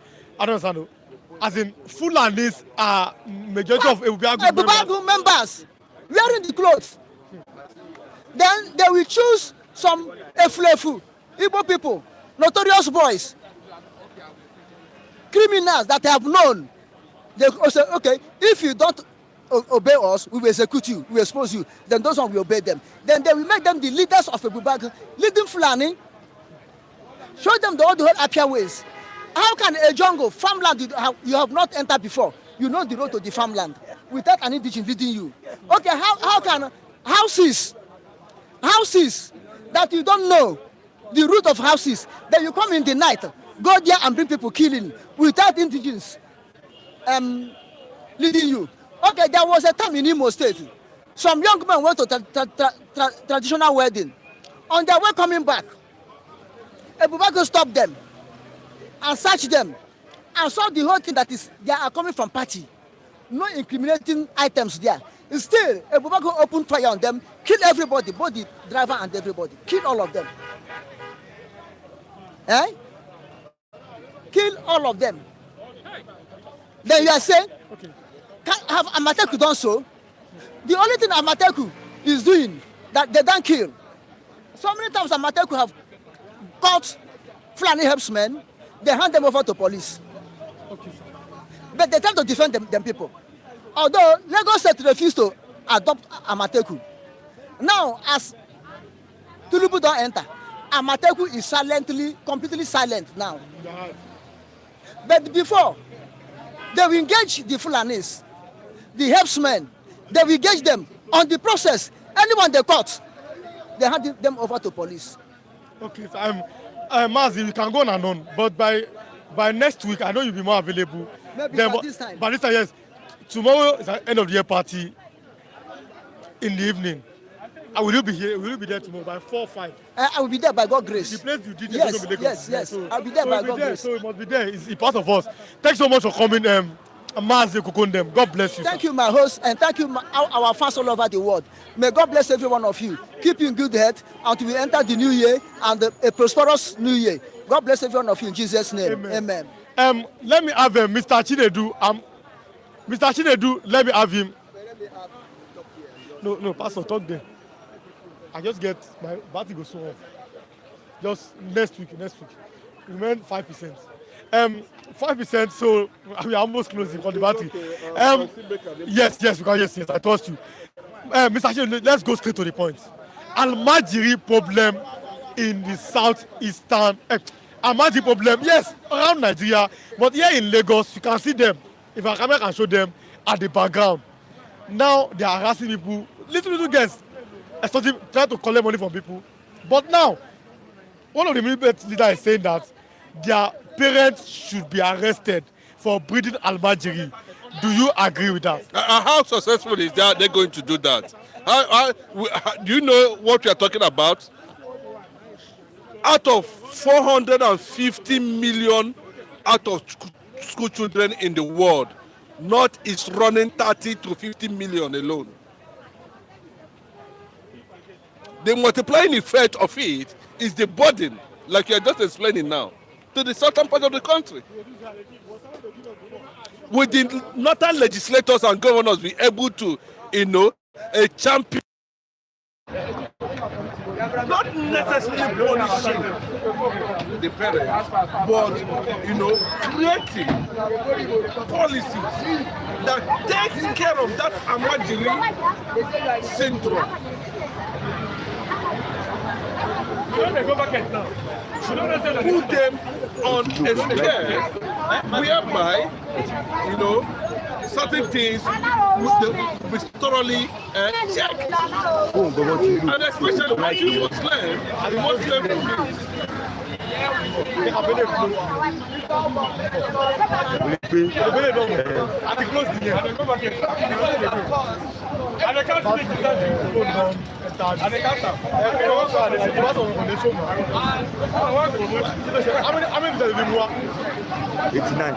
As in, Fulanis are majority of Ebubiagu members wearing the clothes. Then they will choose some Eflefu, Igbo people, notorious boys, criminals that they have known. They will say, okay, if you don't obey us, we will execute you, we will expose you. Then those ones will obey them. Then they will make them the leaders of Ebubiagu, leading Fulani, show them all the whole Apia ways. How can a jungle, farmland you have not entered before, you know the road to the farmland? without an indigene leading you. Okay, how can houses that you don't know the root of houses, then you come in the night, go there and bring people killing without indigenes leading you. Okay, there was a time in Imo State, some young men went to traditional wedding. On their way coming back, a Bubako stopped them and searched them and saw the whole thing that is they are coming from party. No incriminating items there. Still, a Bubako opened fire on them, killed everybody, both the driver and everybody, killed all of them. Eh? Kill all of them. Then you are saying, Okay. have Amateku done so? The only thing Amateku is doing that they don't kill. So many times Amateku have caught Fulani herdsmen, they hand them over to police. Okay. But they tend to defend them people. Although Lagos State refused to adopt Amateku. Now, as Tulubu don't enter, Amateku is completely silent now. But before, they will engage the Fulanis, the herdsmen, they will engage them on the process. Anyone they caught, they hand them over to police. Okay, so Mazi, you can go on and on, but by next week, I know you'll be more available. Maybe Then, by this time. By this time, yes. Tomorrow is an end of the year party in the evening. Will you be here? Will you be there tomorrow by 4 or 5? I will be there by God's grace. The place you did Yes, is going to be Lagos. yes. So, I'll be there by you'll God's grace. So it must be there. It's a part of us. Thanks so much for coming, Mazi Kukundem. God bless you. Thank sir. you, my host, and thank you, our fans all over the world. May God bless every one of you. Keep you in good health until we enter the new year and a prosperous new year. God bless every one of you in Jesus' name. Amen. Amen. Let me have Mr. Chinedu. Mr. Chinedu, let me have him. No, Pastor, talk there. I just get my battery goes so off. Just next week. Remain 5%. 5%. So we are almost closing on the battery. Yes, I trust you. Mr. Chinedu, let's go straight to the point. Almajiri problem in the southeastern. Almajiri problem, yes, around Nigeria, but here in Lagos, you can see them. If our camera can show them at the background. Now they are harassing people, little girls, especially trying to collect money from people. But now, one of the military leaders is saying that their parents should be arrested for breeding Almajiri. Do you agree with that? How successful is that they're going to do that? Do you know what we are talking about? Out of 450 million out of school children in the world, North is running 30 to 50 million alone. The multiplying effect of it is the burden, like you are just explaining now, to the southern part of the country. Will the northern legislators and governors be able to, a champion? Not necessarily punishing the parents, but creating policies that takes care of that Almajiri syndrome. Put them on a scale whereby certain things will be thoroughly checked. And especially when you Muslim, the Muslim community. How many 89.